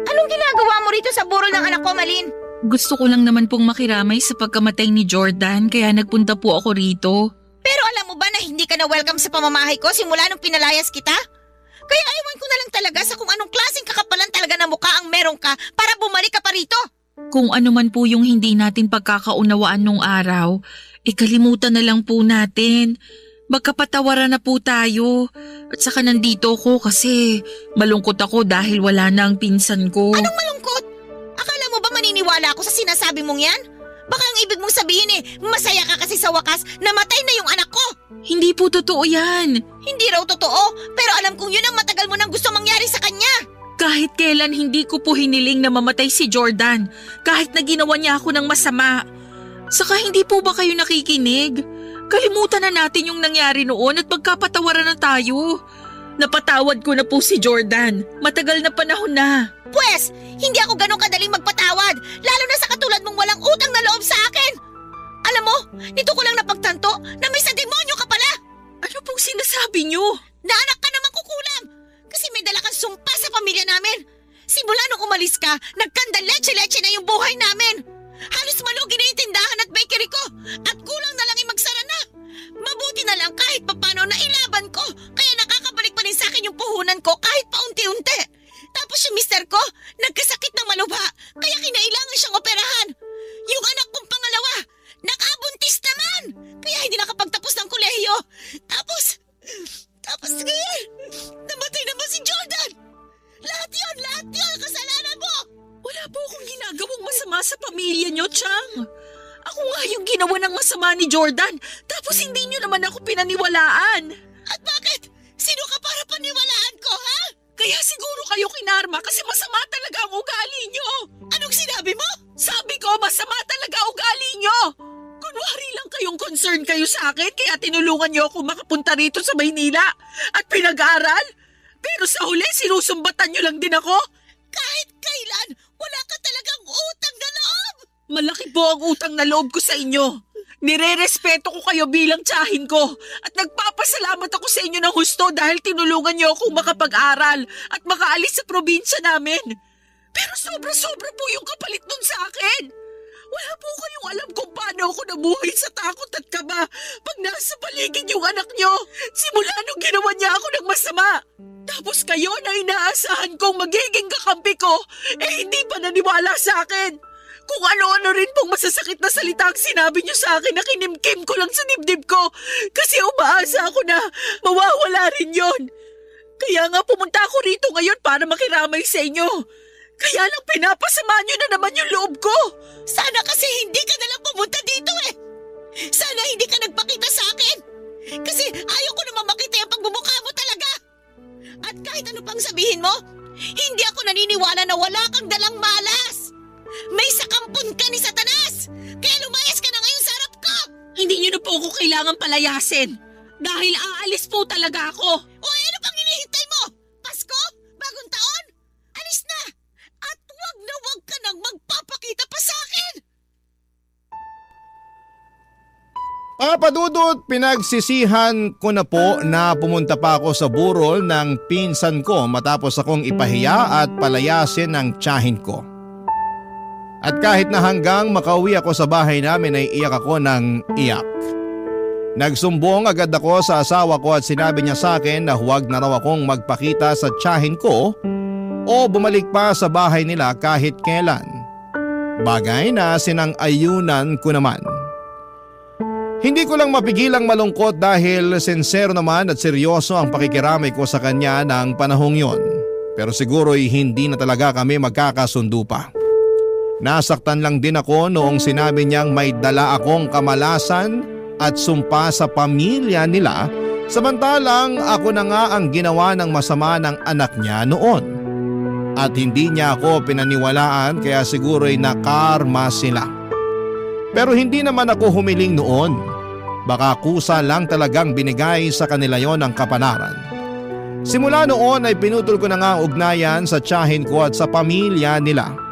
Anong ginagawa mo rito sa burol ng anak ko, Malin? Gusto ko lang naman pong makiramay sa pagkamatay ni Jordan kaya nagpunta po ako rito. Pero alam mo ba na hindi ka na welcome sa pamamahay ko simula nung pinalayas kita? Kaya ewan ko na lang talaga sa kung anong klaseng kakapalan talaga na mukha ang meron ka para bumalik ka pa rito. Kung ano man po yung hindi natin pagkakaunawaan nung araw, kalimutan na lang po natin. Magkapatawaran na po tayo. At saka nandito ko kasi malungkot ako dahil wala na ang pinsan ko. Anong malungkot? Akala mo ba maniniwala ako sa sinasabi mong yan? Baka ang ibig mong sabihin masaya ka kasi sa wakas namatay na yung anak ko. Hindi po totoo yan. Hindi raw totoo, pero alam kong yun ang matagal mo nang gusto mangyari sa kanya. Kahit kailan hindi ko po hiniling na mamatay si Jordan. Kahit na ginawa niya ako ng masama. Saka hindi po ba kayo nakikinig? Kalimutan na natin yung nangyari noon at magkapatawaran na tayo. Napatawad ko na po si Jordan. Matagal na panahon na. Pwes, hindi ako ganun kadaling magpatawad, lalo na sa katulad mong walang utang na loob sa akin. Alam mo, nito ko lang napagtanto na may sa demonyo ka pala. Ano pong sinasabi niyo? Na anak ka naman kukulam. Kasi may dala kang sumpa sa pamilya namin. Simula nung umalis ka, nagkanda-leche-leche na yung buhay namin. Halos malugi na yung tindahan at bakery ko. At kulang na lang magsara na. Mabuti na lang kahit papano na ilaban ko. Kaya nakakabalik pa rin sa akin yung puhunan ko kahit paunti-unti. Tapos yung mister ko, nagkasakit ng malubha. Kaya kinailangan siyang operahan. Yung anak kong pangalawa, nakabuntis naman. Kaya hindi nakapagtapos ng kolehiyo. Tapos ngayon, namatay naman si Jordan. Lahat yun, kasalanan mo. Wala po akong ginagawang masama sa pamilya niyo, Chang. Ako nga yung ginawa ng masama ni Jordan, tapos hindi niyo naman ako pinaniwalaan. At bakit? Sino ka para paniwalaan ko, ha? Kaya siguro kayo kinarma kasi masama talaga ang ugali niyo. Anong sinabi mo? Sabi ko, masama talaga ugali niyo. Kunwari lang kayong concern kayo sa akin kaya tinulungan niyo ako makapunta rito sa Maynila at pinag-aral. Pero sa huli, sinusumbatan niyo lang din ako. Kahit kailan, Wala ka talagang utang na loob! Malaki po ang utang na loob ko sa inyo. Nire-respeto ko kayo bilang tiyahin ko at nagpapasalamat ako sa inyo ng husto dahil tinulungan niyo akong makapag-aral at makaalis sa probinsya namin. Pero sobra-sobra po yung kapalit nun sa akin. Wala po kayong alam kung paano ako nabuhay sa takot at kaba pag nasa paligid yung anak niyo. Simula nung ginawa niya ako ng masama. Tapos kayo na inaasahan kong magiging kakampi ko, hindi pa naniwala sa akin. Kung ano-ano rin pong masasakit na salita ang sinabi niyo sa akin na kinimkim ko lang sa dibdib ko kasi umaasa ako na mawawala rin yon. Kaya nga pumunta ako rito ngayon para makiramay sa inyo. Kaya lang pinapasama niyo na naman yung loob ko. Sana kasi hindi ka nalang pumunta dito eh. Sana hindi ka nagpakita sa akin. Kasi ayaw ko naman makita yung pagmumukha mo talaga. At kahit ano pang sabihin mo, hindi ako naniniwala na wala kang dalang malas. May sakampon ka ni Satanas! Kaya lumayas ka na ngayon sa harap ko! Hindi niyo na po ako kailangan palayasin. Dahil aalis po talaga ako. O ano pang hinihintay mo? Pasko? Bagong taon? Alis na! At wag ka nang magpapakita pa sa akin! Papa Dudut, pinagsisihan ko na po na pumunta pa ako sa burol ng pinsan ko matapos akong ipahiya at palayasin ng tiyahin ko. At kahit na hanggang makauwi ako sa bahay namin ay iyak ako ng iyak. Nagsumbong agad ako sa asawa ko at sinabi niya sa akin na huwag na raw akong magpakita sa tiyahin ko o bumalik pa sa bahay nila kahit kailan. Bagay na sinang-ayunan ko naman. Hindi ko lang mapigilang malungkot dahil sincere naman at seryoso ang pakikiramay ko sa kanya ng panahong yon. Pero siguro'y hindi na talaga kami magkakasundo pa. Nasaktan lang din ako noong sinabi niyang may dala akong kamalasan at sumpa sa pamilya nila samantalang ako na nga ang ginawa ng masama ng anak niya noon. At hindi niya ako pinaniwalaan kaya siguro'y nakarma sila. Pero hindi naman ako humiling noon. Baka kusa lang talagang binigay sa kanila yon ang kapalaran. Simula noon ay pinutol ko na nga ang ugnayan sa tiyahin ko at sa pamilya nila.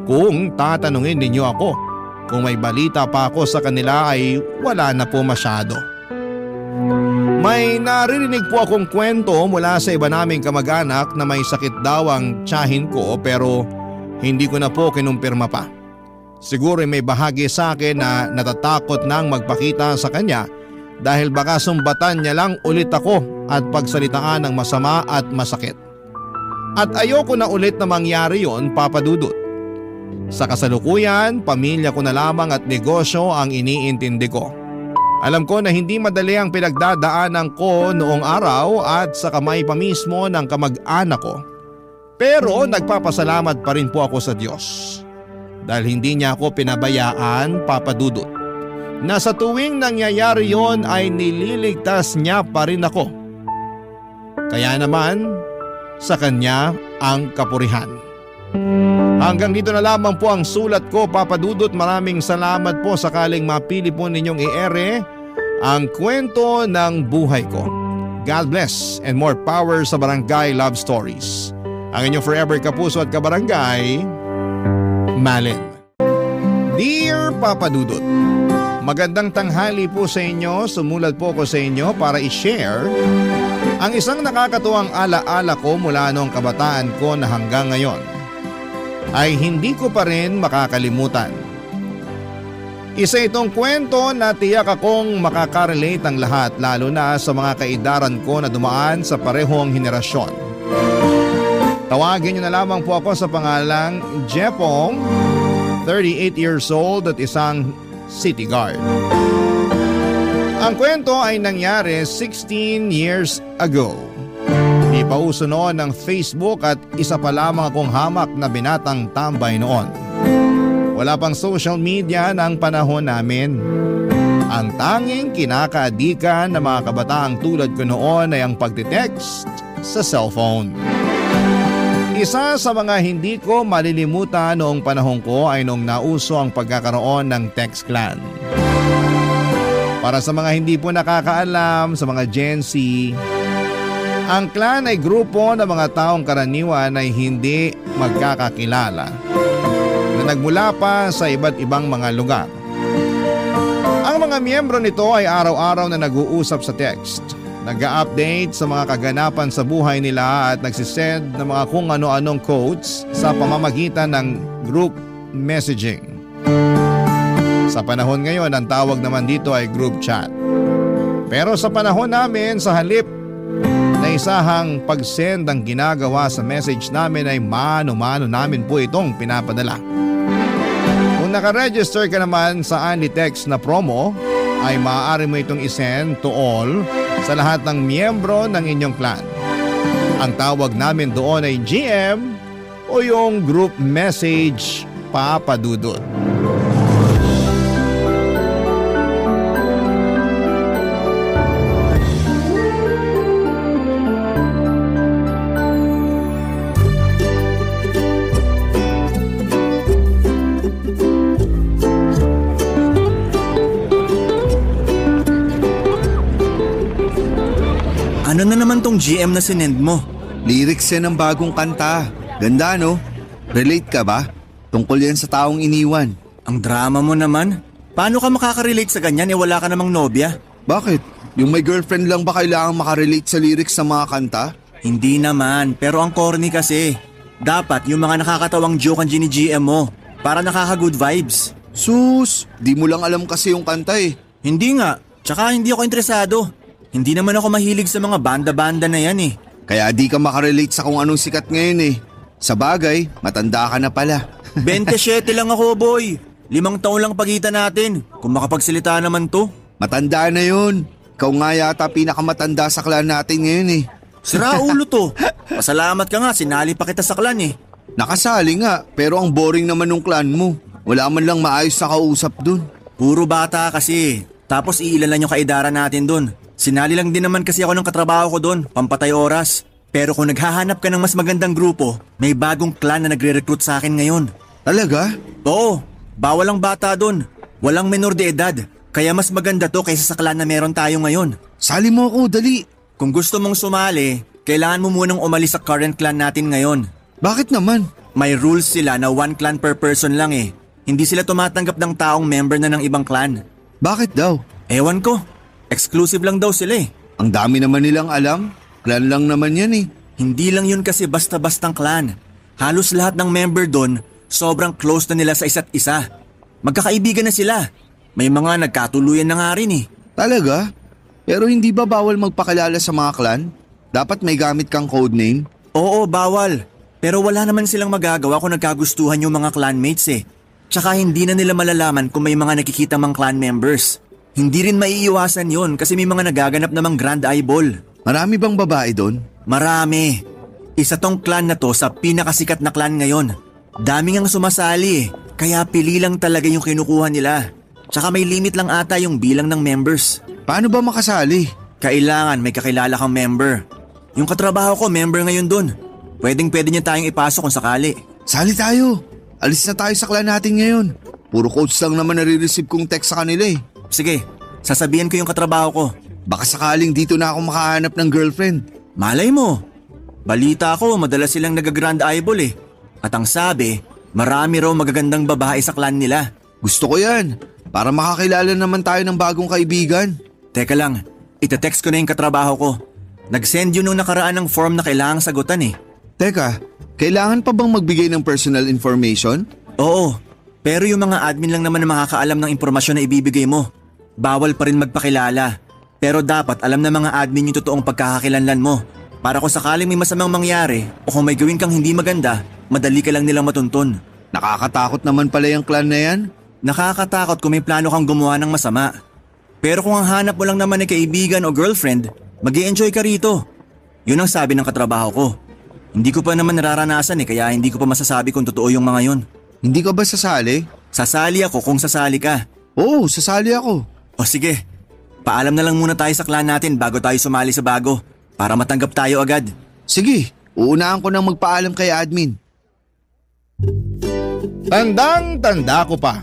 Kung tatanungin ninyo ako, kung may balita pa ako sa kanila ay wala na po masyado. May naririnig po akong kwento mula sa iba naming kamag-anak na may sakit daw ang tiyahin ko pero hindi ko na po kinumpirma pa. Siguro may bahagi sa akin na natatakot nang magpakita sa kanya dahil baka sumbatan niya lang ulit ako at pagsalitaan ng masama at masakit. At ayoko na ulit na mangyari yon, Papa Dudut. Sa kasalukuyan, pamilya ko na lamang at negosyo ang iniintindi ko. Alam ko na hindi madali ang pinagdadaanan ko noong araw at sa kamay pa mismo ng kamag-anak ko. Pero nagpapasalamat pa rin po ako sa Diyos. Dahil hindi niya ako pinabayaan, Papa Dudut. Na sa tuwing nangyayari yon ay nililigtas niya pa rin ako. Kaya naman, sa kanya ang kapurihan. Hanggang dito na lamang po ang sulat ko, Papa Dudut. Maraming salamat po sakaling mapili po ninyong i-ere ang kwento ng buhay ko. God bless and more power sa Barangay Love Stories. Ang inyong forever kapuso at kabarangay, Malin. Dear Papa Dudut, magandang tanghali po sa inyo. Sumulat po ko sa inyo para i-share ang isang nakakatuwang alaala ko mula noong kabataan ko na hanggang ngayon ay hindi ko pa rin makakalimutan. Isa itong kwento na tiyak akong makakarelate ang lahat lalo na sa mga kaedaran ko na dumaan sa parehong henerasyon. Tawagin niyo na lamang po ako sa pangalang Jepong, 38 years old at isang city guard. Ang kwento ay nangyari 16 years ago. Di pa uso noon ng Facebook at isa pa lamang akong hamak na binatang tambay noon. Wala pang social media ng panahon namin. Ang tanging kinakaadikan ng mga kabataang tulad ko noon ay ang pagtitext sa cellphone. Isa sa mga hindi ko malilimutan noong panahon ko ay noong nauso ang pagkakaroon ng text clan. Para sa mga hindi po nakakaalam, sa mga Gen Z, Ang clan ay grupo ng mga taong karaniwan ay hindi magkakakilala na nagmula pa sa iba't ibang mga lugar. Ang mga miyembro nito ay araw-araw na nag-uusap sa text, nag-a-update sa mga kaganapan sa buhay nila at nagsisend ng mga kung ano-anong quotes sa pamamagitan ng group messaging. Sa panahon ngayon, ang tawag naman dito ay group chat. Pero sa panahon namin, sa halip na isahang pag-send ang ginagawa sa message namin ay mano-mano namin po itong pinapadala. Kung nakaregister ka naman sa Anlitext na promo, ay maaari mo itong isend to all sa lahat ng miyembro ng inyong clan. Ang tawag namin doon ay GM o yung group message Papa Dudut. Ano na naman tong GM na sinend mo? Lyrics yan ng bagong kanta. Ganda no? Relate ka ba? Tungkol yan sa taong iniwan. Ang drama mo naman. Paano ka makaka-relate sa ganyan wala ka namang nobya? Bakit? Yung may girlfriend lang ba kailangang makarelate sa lyrics ng mga kanta? Hindi naman, pero ang corny kasi. Dapat yung mga nakakatawang joke ang gini-GM mo para nakaka-good vibes. Sus, di mo lang alam kasi yung kanta eh. Hindi nga, tsaka hindi ako interesado. Hindi naman ako mahilig sa mga banda-banda na yan eh. Kaya di ka makarelate sa kung anong sikat ngayon eh. Sa bagay, matanda ka na pala. 27 lang ako boy. 5 taon lang pagitan natin. Kung makapagsalita naman to. Matanda na yun. Ikaw nga yata pinakamatanda sa clan natin ngayon eh. Sira ulo to. Pasalamat ka nga, sinali pa kita sa clan eh. Nakasali nga, pero ang boring naman ng clan mo. Wala man lang maayos na kausap dun. Puro bata kasi. Tapos iilan lang yung kaidara natin dun. Sinali lang din naman kasi ako ng katrabaho ko doon, pampatay oras. Pero kung naghahanap ka ng mas magandang grupo, may bagong clan na nagre-recruit sa akin ngayon. Talaga? Oo, bawal ang bata doon. Walang menor de edad. Kaya mas maganda to kaysa sa clan na meron tayo ngayon. Sali mo ako, dali. Kung gusto mong sumali, kailangan mo munang umalis sa current clan natin ngayon. Bakit naman? May rules sila na 1 clan per person lang eh. Hindi sila tumatanggap ng taong member na ng ibang clan. Bakit daw? Ewan ko. Exclusive lang daw sila eh. Ang dami naman nilang alam. Clan lang naman yan eh. Hindi lang yun kasi basta-bastang clan. Halos lahat ng member doon, sobrang close na nila sa isa't isa. Magkakaibigan na sila. May mga nagkatuluyan na nga rin eh. Talaga? Pero hindi ba bawal magpakilala sa mga clan? Dapat may gamit kang codename? Oo, bawal. Pero wala naman silang magagawa kung nagkagustuhan yung mga clanmates eh. Tsaka hindi na nila malalaman kung may mga nakikita mang clan members. Hindi rin maiiwasan yon kasi may mga nagaganap namang grand eyeball. Marami bang babae doon? Marami. Isa tong clan na to sa pinakasikat na clan ngayon. Daming ang sumasali kaya pili lang talaga yung kinukuha nila. Tsaka may limit lang ata yung bilang ng members. Paano ba makasali? Kailangan may kakilala kang member. Yung katrabaho ko member ngayon doon. Pwedeng-pwede niya tayong ipasok kung sakali. Sali tayo. Alis na tayo sa clan natin ngayon. Puro coach lang naman nare-receive kong text sa kanila eh. Sige, sasabihan ko yung katrabaho ko. Baka sakaling dito na ako makahanap ng girlfriend. Malay mo. Balita ko, madalas silang nag-grand eyeball eh. At ang sabi, marami raw magagandang babae sa clan nila. Gusto ko yan. Para makakilala naman tayo ng bagong kaibigan. Teka lang, itetext ko na yung katrabaho ko. Nag-send yun nung nakaraan ng form na kailangang sagutan eh. Teka, kailangan pa bang magbigay ng personal information? Oo, pero yung mga admin lang naman na makakaalam ng impormasyon na ibibigay mo. Bawal pa rin magpakilala. Pero dapat alam na mga admin yung totoong pagkakakilanlan mo. Para kung sakaling may masamang mangyari o kung may gawin kang hindi maganda, madali ka lang nilang matuntun. Nakakatakot naman pala yung clan na yan. Nakakatakot kung may plano kang gumawa ng masama. Pero kung ang hanap mo lang naman ay kaibigan o girlfriend, mag-i-enjoy ka rito. Yun ang sabi ng katrabaho ko. Hindi ko pa naman nararanasan kaya hindi ko pa masasabi kung totoo yung mga yun. Hindi ka ba sasali? Sasali ako kung sasali ka. Oo, sasali ako. O sige, paalam na lang muna tayo sa clan natin bago tayo sumali sa bago para matanggap tayo agad. Sige, uunahan ko nang magpaalam kay admin. Tandang-tanda ko pa.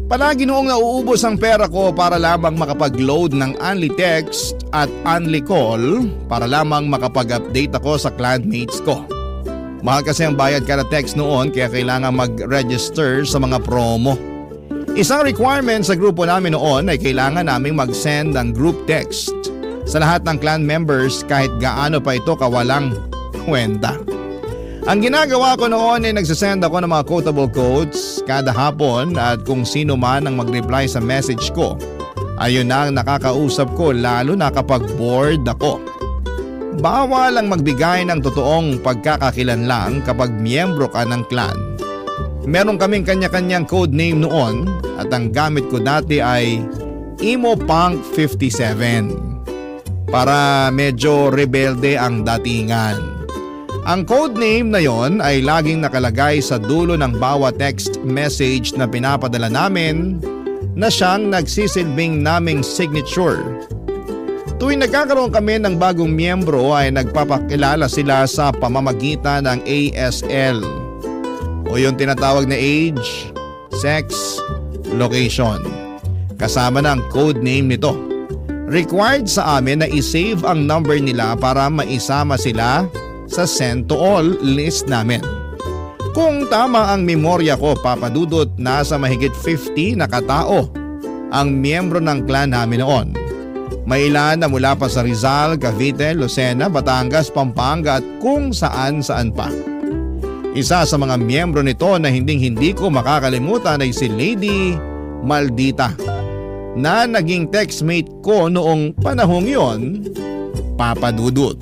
Palagi noong nauubos ang pera ko para lamang makapag-load ng only text at only call para lamang makapag-update ako sa clanmates ko. Mahal kasi ang bayad kada text noon kaya kailangan mag-register sa mga promo. Isang requirement sa grupo namin noon ay kailangan naming mag-send ng group text sa lahat ng clan members kahit gaano pa ito kawalang kwenta. Ang ginagawa ko noon ay nagsasend ako ng mga quotable quotes kada hapon at kung sino man ang mag-reply sa message ko, ayun na ang nakakausap ko lalo na kapag bored ako. Bawal ang magbigay ng totoong pagkakakilanlan kapag miyembro ka ng clan. Meron kaming kanya-kanyang code name noon at ang gamit ko dati ay Emo Punk 57 para medyo rebelde ang datingan. Ang codename na yon ay laging nakalagay sa dulo ng bawat text message na pinapadala namin na siyang nagsisilbing naming signature. Tuwing nagkakaroon kami ng bagong miyembro ay nagpapakilala sila sa pamamagitan ng ASL o yung tinatawag na age, sex, location. Kasama ng codename nito. Required sa amin na isave ang number nila para maisama sila sa send to all list namin. Kung tama ang memorya ko, Papadudot, nasa mahigit 50 na katao ang miyembro ng clan namin noon. May ilan na mula pa sa Rizal, Cavite, Lucena, Batangas, Pampanga at kung saan pa. Isa sa mga miyembro nito na hindi ko makakalimutan ay si Lady Maldita na naging textmate ko noong panahong yon, Papadudot.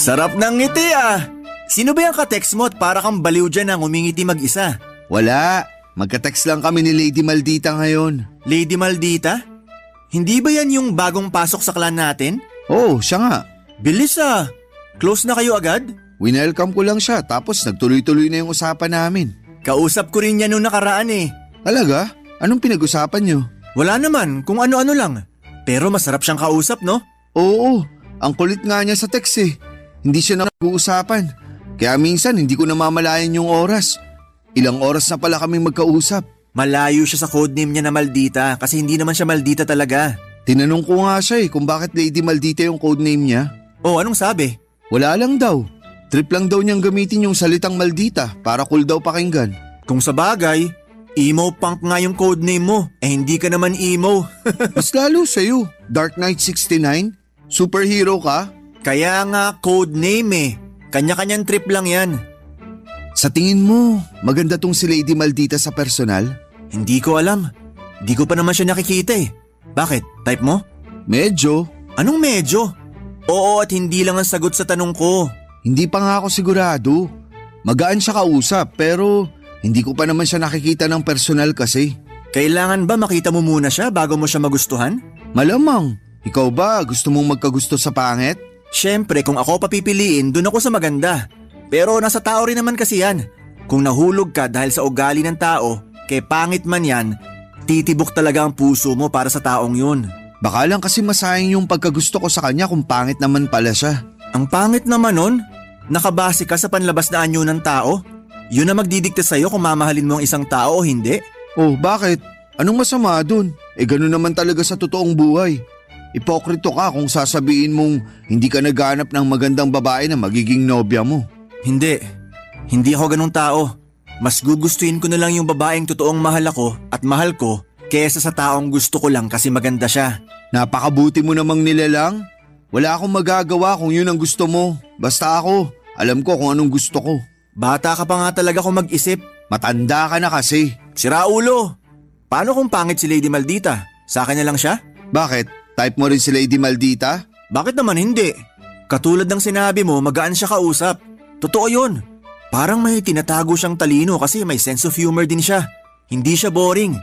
Sarap ng ngiti ah! Sino ba yung ka-text mo at para kang baliw dyan ang umingiti mag-isa? Wala, magka-text lang kami ni Lady Maldita ngayon. Lady Maldita? Hindi ba yan yung bagong pasok sa clan natin? Oo, siya nga. Bilis ah! Close na kayo agad? Winelcome ko lang siya tapos nagtuloy-tuloy na yung usapan namin. Kausap ko rin yan nung nakaraan eh. Talaga? Anong pinag-usapan nyo? Wala naman, kung ano-ano lang. Pero masarap siyang kausap, no? Oo, ang kulit nga niya sa text eh. Hindi siya na nag-uusapan. Kaya minsan hindi ko namamalayan yung oras. Ilang oras na pala kaming magkausap. Malayo siya sa codename niya na Maldita kasi hindi naman siya Maldita talaga. Tinanong ko nga siya kung bakit Lady Maldita yung codename niya. Oh, anong sabi? Wala lang daw. Trip lang daw niyang gamitin yung salitang Maldita para cool daw pakinggan. Kung sa bagay, emo punk nga yung codename mo. Hindi ka naman emo. Mas lalo sa'yo. Dark Knight 69? Superhero ka? Kaya nga codename eh. Kanya-kanyang trip lang yan. Sa tingin mo, maganda tong si Lady Maldita sa personal? Hindi ko alam. Di ko pa naman siya nakikita eh. Bakit? Type mo? Medyo. Anong medyo? Oo at hindi lang ang sagot sa tanong ko. Hindi pa nga ako sigurado. Magaan siya kausap pero hindi ko pa naman siya nakikita ng personal kasi. Kailangan ba makita mo muna siya bago mo siya magustuhan? Malamang. Ikaw ba gusto mong magkagusto sa pangit? Siyempre kung ako papipiliin, dun ako sa maganda. Pero nasa tao rin naman kasi yan. Kung nahulog ka dahil sa ugali ng tao, kay pangit man yan, titibok talaga ang puso mo para sa taong yun. Baka lang kasi masayang yung pagkagusto ko sa kanya kung pangit naman pala siya. Ang pangit naman nun? Nakabase ka sa panlabas na anyo ng tao? Yun na magdidikta sa'yo kung mamahalin mo ang isang tao o hindi? Oh, bakit? Anong masama dun? Ganun naman talaga sa totoong buhay. Ipokrito ka kung sasabihin mong hindi ka naghanap ng magandang babae na magiging nobya mo. Hindi. Hindi ako ganung tao. Mas gugustuhin ko na lang yung babaeng totoong mahal ako at mahal ko kaysa sa taong gusto ko lang kasi maganda siya. Napakabuti mo namang nilalang. Wala akong magagawa kung yun ang gusto mo. Basta ako, alam ko kung anong gusto ko. Bata ka pa nga talaga kung mag-isip. Matanda ka na kasi. Sira ulo. Paano kung pangit si Lady Maldita? Sa akin na lang siya? Bakit? Type mo rin si Lady Maldita? Bakit naman hindi? Katulad ng sinabi mo, magaan siya kausap. Totoo yun. Parang may tinatago siyang talino kasi may sense of humor din siya. Hindi siya boring.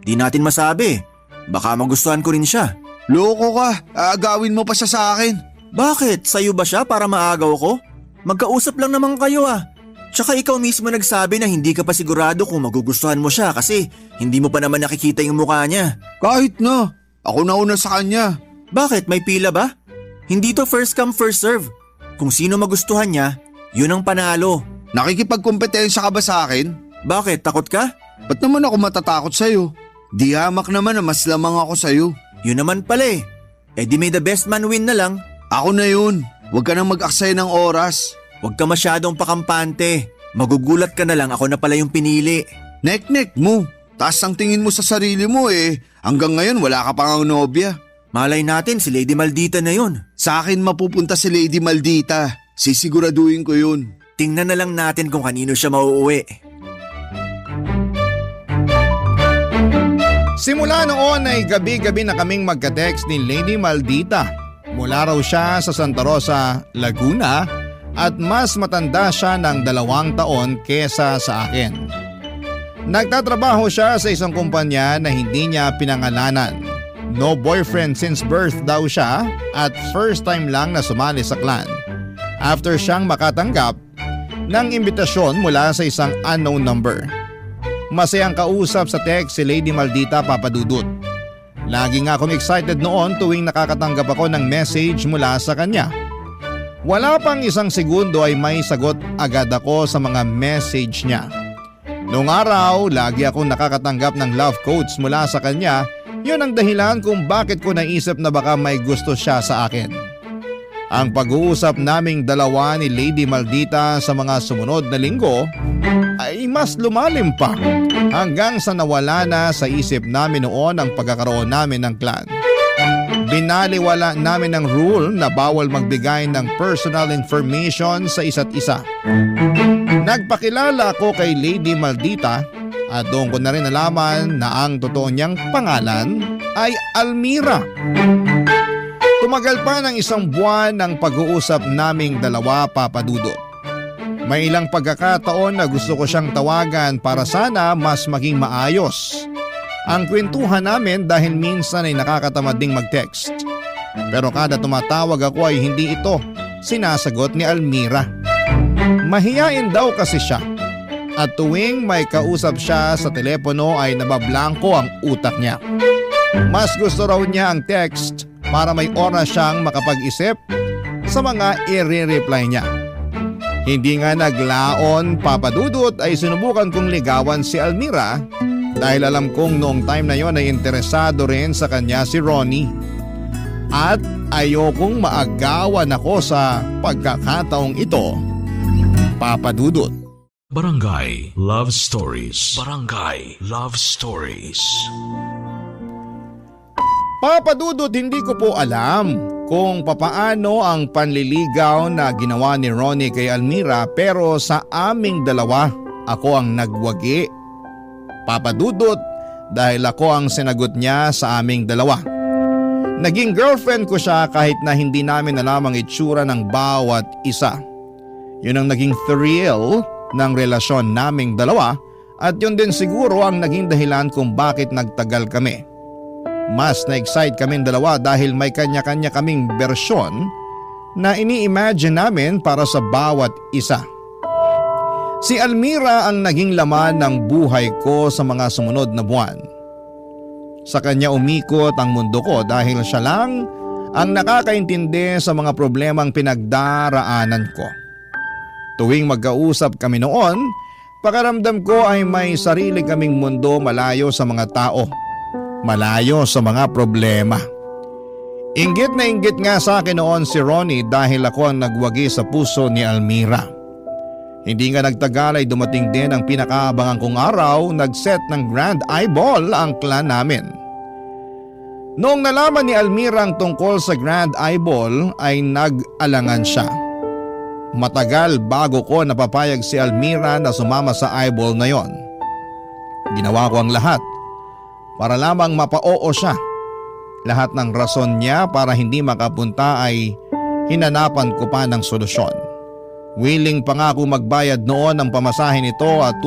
Di natin masabi. Baka magustuhan ko rin siya. Loko ka, aagawin mo pa siya sa akin. Bakit? Sa'yo ba siya para maagaw ko? Magkausap lang naman kayo ah. Tsaka ikaw mismo nagsabi na hindi ka pa sigurado kung magugustuhan mo siya kasi hindi mo pa naman nakikita yung mukha niya. Kahit na, ako nauna sa kanya. Bakit? May pila ba? Hindi to first come first serve. Kung sino magustuhan niya, yun ang panalo. Nakikipagkompetensya ka ba sa akin? Bakit? Takot ka? Ba't naman ako matatakot sa'yo? Di hamak naman na mas lamang ako sa'yo. Yun naman pala eh. Eh di may the best man win na lang. Ako na yun. Huwag ka nang mag-aksaya ng oras. Huwag ka masyadong pakampante. Magugulat ka na lang ako na pala yung pinili. Nek-nek mo. Taas ang tingin mo sa sarili mo eh. Hanggang ngayon wala ka pang nobya. Malay natin si Lady Maldita na yun. Sa akin mapupunta si Lady Maldita. Sisiguraduhin ko yun. Tingnan na lang natin kung kanino siya mauuwi. Simula noon ay gabi-gabi na kaming magka-text ni Lady Maldita. Mula raw siya sa Santa Rosa, Laguna at mas matanda siya ng 2 taon kesa sa akin. Nagtatrabaho siya sa isang kumpanya na hindi niya pinangalanan. No boyfriend since birth daw siya at first time lang na sumali sa clan. After siyang makatanggap ng imbitasyon mula sa isang unknown number. Masayang kausap sa text si Lady Maldita, Papa Dudut. Lagi nga akong excited noon tuwing nakakatanggap ako ng message mula sa kanya. Wala pang 1 segundo ay may sagot agad ako sa mga message niya. Noong araw, lagi akong nakakatanggap ng love quotes mula sa kanya. Yun ang dahilan kung bakit ko naisip na baka may gusto siya sa akin. Ang pag-uusap naming dalawa ni Lady Maldita sa mga sumunod na linggo ay mas lumalim pa hanggang sa nawala na sa isip namin noon ang pagkakaroon namin ng clan. Binaliwala namin ang rule na bawal magbigay ng personal information sa isa't isa. Nagpakilala ako kay Lady Maldita at doon ko na rin nalaman na ang totoo niyang pangalan ay Almira. Tumagal pa ng 1 buwan ang pag-uusap naming dalawa, Papa Dudut. May ilang pagkakataon na gusto ko siyang tawagan para sana mas maging maayos ang kwentuhan namin dahil minsan ay nakakatamad ding mag-text. Pero kada tumatawag ako ay hindi ito sinasagot ni Almira. Mahiyain daw kasi siya at tuwing may kausap siya sa telepono ay nabablangko ang utak niya. Mas gusto raw niya ang text para may oras siyang makapag-isip sa mga i-reply niya. Hindi nga naglaon, Papa Dudut, ay sinubukan kong ligawan si Almira dahil alam kong noong time na yon ay interesado rin sa kanya si Ronnie. At ayokong maagawan ako sa pagkakataong ito, Papa Dudut. Barangay Love Stories. Barangay Love Stories. Papa Dudut, hindi ko po alam kung papaano ang panliligaw na ginawa ni Ronnie kay Almira pero sa aming dalawa ako ang nagwagi. Papa Dudut, dahil ako ang sinagot niya sa aming dalawa. Naging girlfriend ko siya kahit na hindi namin alam ang itsura ng bawat isa. Yun ang naging thrill ng relasyon naming dalawa at yun din siguro ang naging dahilan kung bakit nagtagal kami. Mas na-excite kaming dalawa dahil may kanya-kanya kaming bersyon na ini-imagine namin para sa bawat isa. Si Almira ang naging laman ng buhay ko sa mga sumunod na buwan. Sa kanya umikot ang mundo ko dahil siya lang ang nakakaintindi sa mga problemang pinagdaraanan ko. Tuwing magkausap kami noon, pakiramdam ko ay may sarili kaming mundo malayo sa mga tao. Malayo sa mga problema. Inggit na inggit nga sa akin noon si Ronnie dahil ako ang nagwagi sa puso ni Almira. Hindi nga nagtagal ay dumating din ang pinakaabangan kong araw, nag-set ng grand eyeball ang clan namin. Noong nalaman ni Almira ang tungkol sa grand eyeball ay nag-alangan siya. Matagal bago ko napapayag si Almira na sumama sa eyeball na yon. Ginawa ko ang lahat para lamang mapa-oo siya. Lahat ng rason niya para hindi makapunta ay hinanapan ko pa ng solusyon. Willing pa nga ako magbayad noon ng pamasahe nito at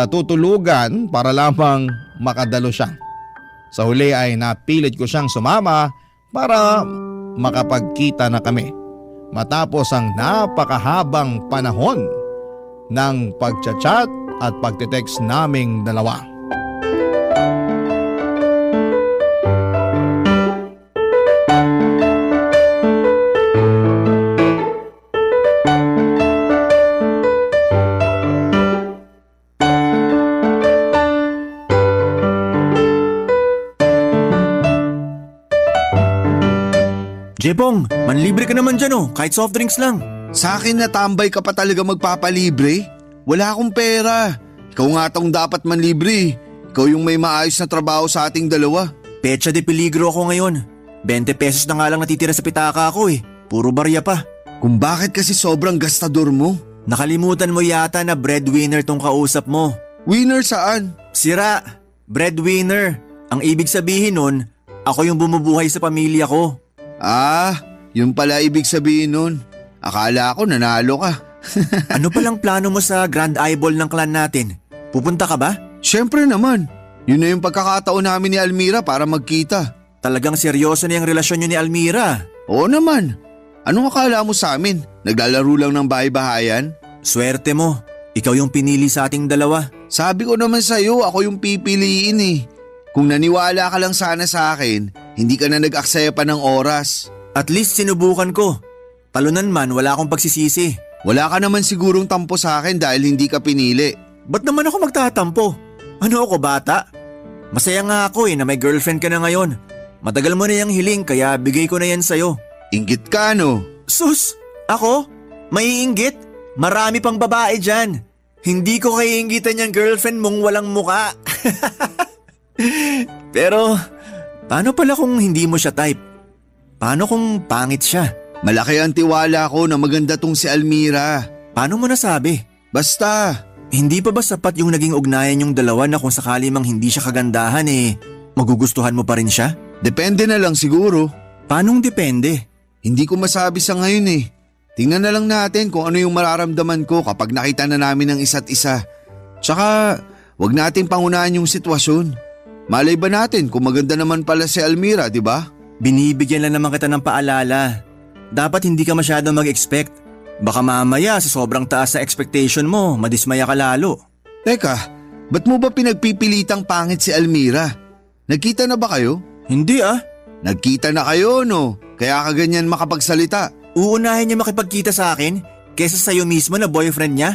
tutulugan para lamang makadalo siya. Sa huli ay napilit ko siyang sumama para makapagkita na kami. matapos ang napakahabang panahon ng pagchat-chat at pagte-text naming dalawa. Jepong, manlibre ka naman dyan kahit soft drinks lang. Sa akin natambay ka pa talaga magpapalibre? Wala akong pera. Ikaw nga tong dapat manlibre. Ikaw yung may maayos na trabaho sa ating dalawa. Pecha de peligro ako ngayon. 20 pesos na nga lang natitira sa pitaka ko Puro barya pa. Kung bakit kasi sobrang gastador mo? Nakalimutan mo yata na breadwinner tong kausap mo. Winner saan? Sira, breadwinner. Ang ibig sabihin nun, ako yung bumubuhay sa pamilya ko. Yun pala ibig sabihin nun. Akala ko nanalo ka. Ano palang plano mo sa Grand Eyeball ng clan natin? Pupunta ka ba? Siyempre naman. Yun na yung pagkakataon namin ni Almira para magkita. Talagang seryoso na yung relasyon nyo ni Almira. Oo naman. Anong akala mo sa amin? Naglalaro lang ng bahay-bahayan? Swerte mo. Ikaw yung pinili sa ating dalawa. Sabi ko naman sa'yo, ako yung pipiliin Kung naniwala ka lang sana sa akin, hindi ka na nag-aksaya pa ng oras. At least sinubukan ko. Talunan man, wala akong pagsisisi. Wala ka naman sigurong tampo sa akin dahil hindi ka pinili. Ba't naman ako magtatampo? Ano ako, bata? Masaya nga ako na may girlfriend ka na ngayon. Matagal mo na yung hiling kaya bigay ko na yan sa'yo. Inggit ka no? Sus! Ako? Maiinggit? Marami pang babae dyan. Hindi ko kaiinggitan yung girlfriend mong walang muka. Pero, paano pala kung hindi mo siya type? Paano kung pangit siya? Malaki ang tiwala ko na maganda tong si Almira. Paano mo nasabi? Basta. Hindi pa ba sapat yung naging ugnayan yung dalawa na kung sakali mang hindi siya kagandahan magugustuhan mo pa rin siya? Depende na lang siguro. Paanong depende? Hindi ko masabi sa ngayon Tingnan na lang natin kung ano yung mararamdaman ko kapag nakita na namin ang isa't isa. Tsaka, wag natin pangunahan yung sitwasyon. Malay ba natin kung maganda naman pala si Almira, di ba? Binibigyan lang naman kita ng paalala. Dapat hindi ka masyadong mag-expect. Baka mamaya sa sobrang taas sa expectation mo, madismaya ka lalo. Teka, ba't mo ba pinagpipilitang pangit si Almira? Nagkita na ba kayo? Hindi Nagkita na kayo no, kaya ka ganyan makapagsalita. Uunahin niya makipagkita sa akin kesa sa'yo mismo na boyfriend niya?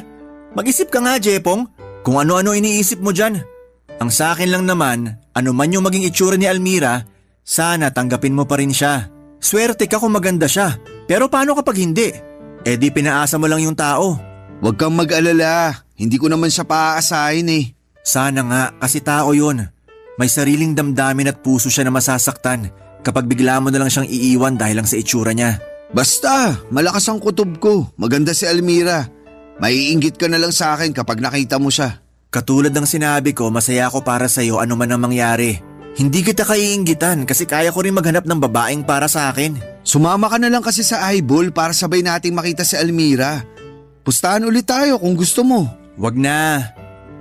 Mag-isip ka nga, Jepong, kung ano-ano iniisip mo dyan. Ang sa akin lang naman, ano man yung maging itsura ni Almira, sana tanggapin mo pa rin siya. Swerte ka kung maganda siya, pero paano kapag hindi? Di pinaasa mo lang yung tao. Huwag kang mag-alala, hindi ko naman siya paaasahin Sana nga, kasi tao yun. May sariling damdamin at puso siya na masasaktan kapag bigla mo na lang siyang iiwan dahil lang sa itsura niya. Basta, malakas ang kutob ko, maganda si Almira. Maiinggit ka na lang sa akin kapag nakita mo siya. Katulad ng sinabi ko, masaya ako para sa'yo ano man ang mangyari. Hindi kita kaiinggitan kasi kaya ko rin maghanap ng babaeng para sa akin. Sumama ka na lang kasi sa eyeball para sabay nating makita si Almira. Pustahan ulit tayo kung gusto mo. Wag na.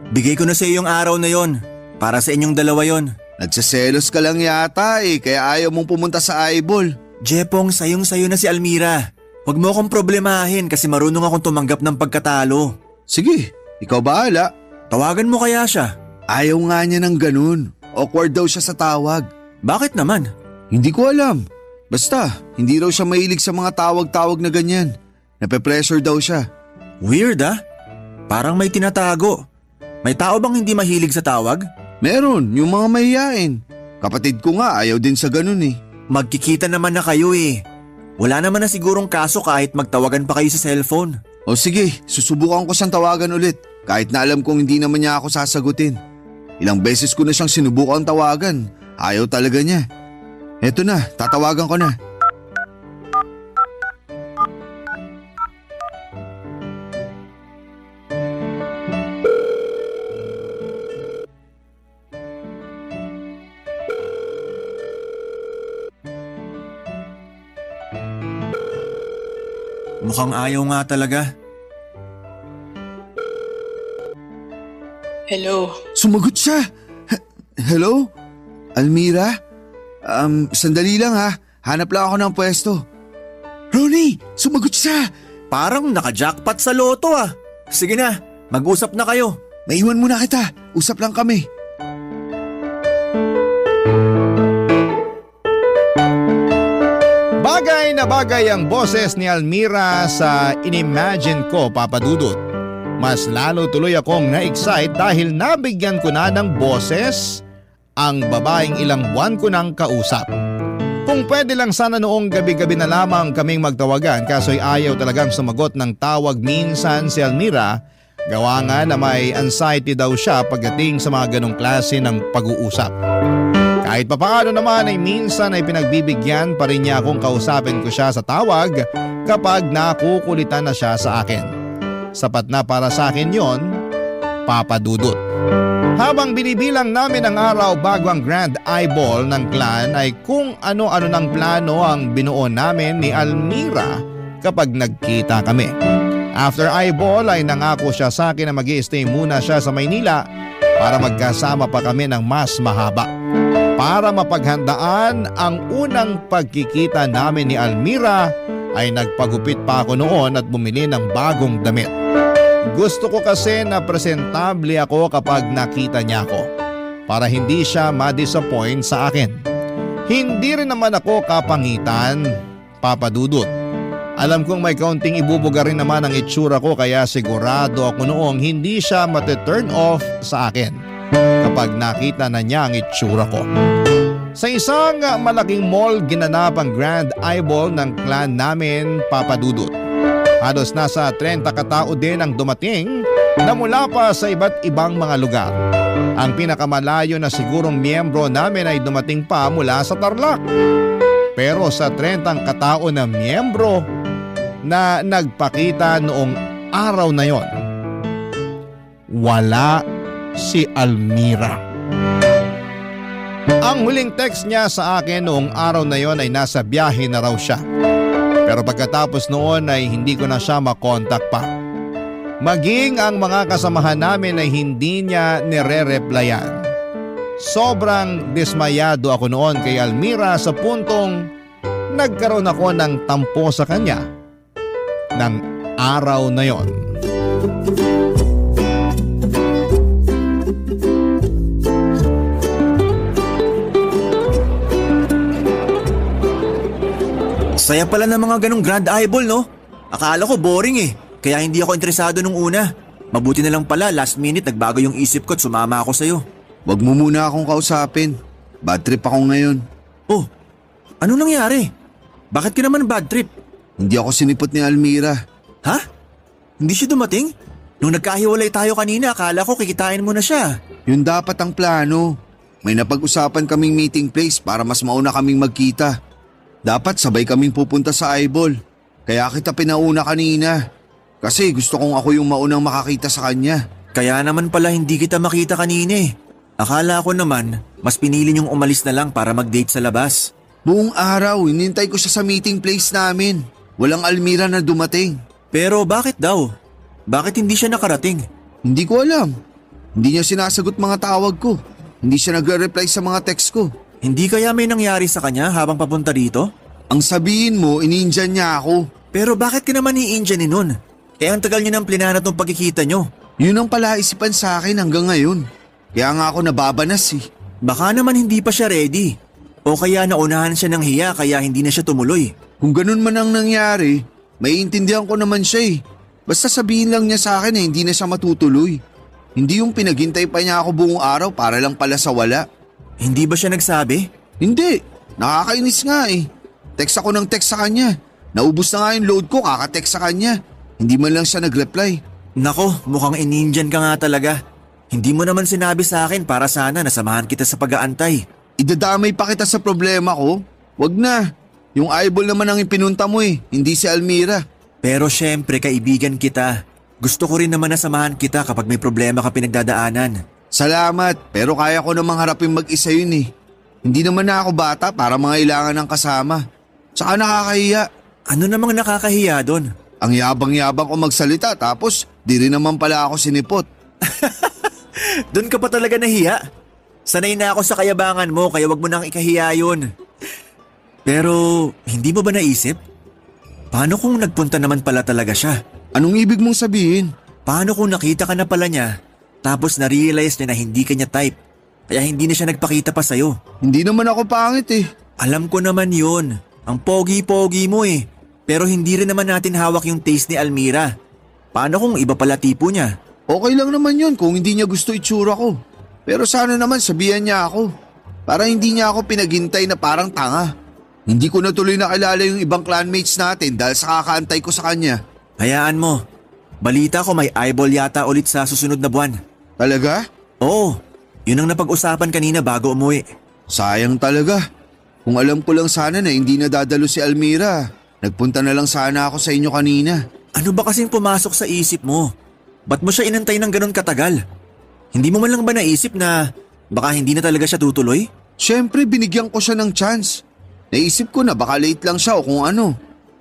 Bigay ko na sa iyo yung araw na yon. Para sa inyong dalawa yon. Nagsaselos ka lang yata kaya ayaw mong pumunta sa eyeball. Jepong, sayong-sayo na si Almira. Huwag mo akong problemahin kasi marunong akong tumanggap ng pagkatalo. Sige, ikaw bahala. Tawagan mo kaya siya? Ayaw nga niya ng ganun. Awkward daw siya sa tawag. Bakit naman? Hindi ko alam. Basta, hindi raw siya mahilig sa mga tawag-tawag na ganyan. Nape-pressure daw siya. Weird Parang may tinatago. May tao bang hindi mahilig sa tawag? Meron, yung mga mahihain. Kapatid ko nga ayaw din sa ganun Magkikita naman na kayo Wala naman na sigurong kaso kahit magtawagan pa kayo sa cellphone. O sige, susubukan ko siyang tawagan ulit. Kahit na alam kong hindi naman niya ako sasagutin. Ilang beses ko na siyang sinubukan tawagan. Ayaw talaga niya. Eto na, tatawagan ko na. Mukhang ayaw nga talaga. Hello? Sumagot siya! Hello? Almira? Sandali lang Hanap lang ako ng pwesto. Ronnie, sumagot siya! Parang naka-jackpot sa loto ah. Sige na, mag-usap na kayo. Maiwan muna kita, usap lang kami. Bagay na bagay ang boses ni Almira sa inimagine ko, Papa Dudut. Mas lalo tuloy akong na-excite dahil nabigyan ko na ng boses ang babaeng ilang buwan ko nang kausap. Kung pwede lang sana noong gabi-gabi na lamang kaming magtawagan kaso'y ayaw talagang sumagot ng tawag minsan si Almira. Gawa nga na may anxiety daw siya pagdating sa mga ganong klase ng pag-uusap. Kahit papaano naman ay minsan ay pinagbibigyan pa rin niya akong kausapin ko siya sa tawag kapag nakukulitan na siya sa akin. Sapat na para sa akin yon, Papa Dudut. Habang binibilang namin ang araw bago ang Grand Eyeball ng clan ay kung ano-ano ng plano ang binuo namin ni Almira kapag nagkita kami. After Eyeball ay nangako siya sa akin na mag-i-stay muna siya sa Maynila para magkasama pa kami ng mas mahaba. Para mapaghandaan ang unang pagkikita namin ni Almira ay nagpagupit pa ako noon at bumili ng bagong damit. Gusto ko kasi na presentable ako kapag nakita niya ako para hindi siya ma-disappoint sa akin. Hindi rin naman ako kapangitan, Papa Dudut. Alam kong may kaunting ibubuga rin naman ang itsura ko kaya sigurado ako noong hindi siya mate-turn off sa akin kapag nakita na niya ang itsura ko. Sa isang malaking mall ginanap ang Grand Eyeball ng clan namin, Papa Dudut. Halos nasa 30 katao din ang dumating na mula pa sa iba't ibang mga lugar. Ang pinakamalayo na sigurong miyembro namin ay dumating pa mula sa Tarlac. Pero sa 30 katao na miyembro na nagpakita noong araw na yon, wala si Almira. Ang huling text niya sa akin noong araw na yon ay nasa biyahe na raw siya. Pero pagkatapos noon ay hindi ko na siya makontak pa. Maging ang mga kasamahan namin ay hindi niya nire-replyan. Sobrang dismayado ako noon kay Almira sa puntong nagkaroon ako ng tampo sa kanya ng araw na yon. Saya pala ng mga ganong Grand Eyeball, no? Akala ko boring eh, kaya hindi ako interesado nung una. Mabuti na lang pala last minute nagbago yung isip ko at sumama ako sa'yo. Wag mo muna akong kausapin. Bad trip ako ngayon. Oh, ano nangyari? Bakit ka naman bad trip? Hindi ako sinipot ni Almira. Ha? Hindi siya dumating? Nung nagkahiwalay tayo kanina, akala ko kikitain mo na siya. Yun dapat ang plano. May napag-usapan kaming meeting place para mas mauna kaming magkita. Dapat sabay kaming pupunta sa Eyeball. Kaya kita pinauna kanina. Kasi gusto kong ako yung maunang makakita sa kanya. Kaya naman pala hindi kita makita kanina eh. Akala ko naman, mas pinili niyong umalis na lang para mag-date sa labas. Buong araw, hinintay ko siya sa meeting place namin. Walang Almira na dumating. Pero bakit daw? Bakit hindi siya nakarating? Hindi ko alam. Hindi niya sinasagot mga tawag ko. Hindi siya nagre-reply sa mga text ko. Hindi kaya may nangyari sa kanya habang papunta dito? Ang sabihin mo, in-Indian niya ako. Pero bakit ka naman i-Indianin nun? Eh ang tagal niyo ng plinano tong pagkikita niyo. Yun ang palaisipan sa akin hanggang ngayon. Kaya nga ako nababanas eh. Baka naman hindi pa siya ready. O kaya naunahan siya ng hiya kaya hindi na siya tumuloy. Kung ganun man ang nangyari, maiintindihan ko naman siya eh. Basta sabihin lang niya sa akin na hindi na siya matutuloy. Hindi yung pinaghintay pa niya ako buong araw para lang pala sa wala. Hindi ba siya nagsabi? Hindi. Nakakainis nga eh. Text ako ng text sa kanya. Naubos na nga yung load ko kaka-text sa kanya. Hindi man lang siya nag-reply. Nako, mukhang in-Indian ka nga talaga. Hindi mo naman sinabi sa akin para sana nasamahan kita sa pag-aantay. Idadamay pa kita sa problema ko? Wag na. Yung Eyeball naman ang ipinunta mo eh, hindi si Almira. Pero syempre kaibigan kita. Gusto ko rin naman na samahan kita kapag may problema ka pinagdadaanan. Salamat, pero kaya ko namang harapin mag-isa yun eh. Hindi naman na ako bata para mangailangan ng kasama. Tsaka nakakahiya. Ano namang nakakahiya doon? Ang yabang-yabang ko magsalita tapos di rin naman pala ako sinipot. Doon ka pa talaga nahiya? Sanay na ako sa kayabangan mo kaya wag mo nang ikahiya yun. Pero hindi mo ba naisip? Paano kung nagpunta naman pala talaga siya? Anong ibig mong sabihin? Paano kung nakita ka na pala niya, tapos na-realize niya na hindi ka niya type, kaya hindi na siya nagpakita pa sa'yo? Hindi naman ako pangit eh. Alam ko naman yun. Ang pogi-pogi mo eh. Pero hindi rin naman natin hawak yung taste ni Almira. Paano kung iba pala tipo niya? Okay lang naman yun kung hindi niya gusto itsura ko. Pero sana naman sabihan niya ako. Para hindi niya ako pinaghintay na parang tanga. Hindi ko na tuloy nakilala yung ibang clanmates natin dahil sa kakaantay ko sa kanya. Hayaan mo. Balita ko may eyeball yata ulit sa susunod na buwan. Talaga? Oo. Yun ang napag-usapan kanina bago umuwi. Sayang talaga. Kung alam ko lang sana na hindi na dadalo si Almira, nagpunta na lang sana ako sa inyo kanina. Ano ba kasing pumasok sa isip mo? Ba't mo siya inantay ng ganon katagal? Hindi mo man lang ba naisip na baka hindi na talaga siya tutuloy? Siyempre binigyan ko siya ng chance. Naisip ko na baka late lang siya o kung ano.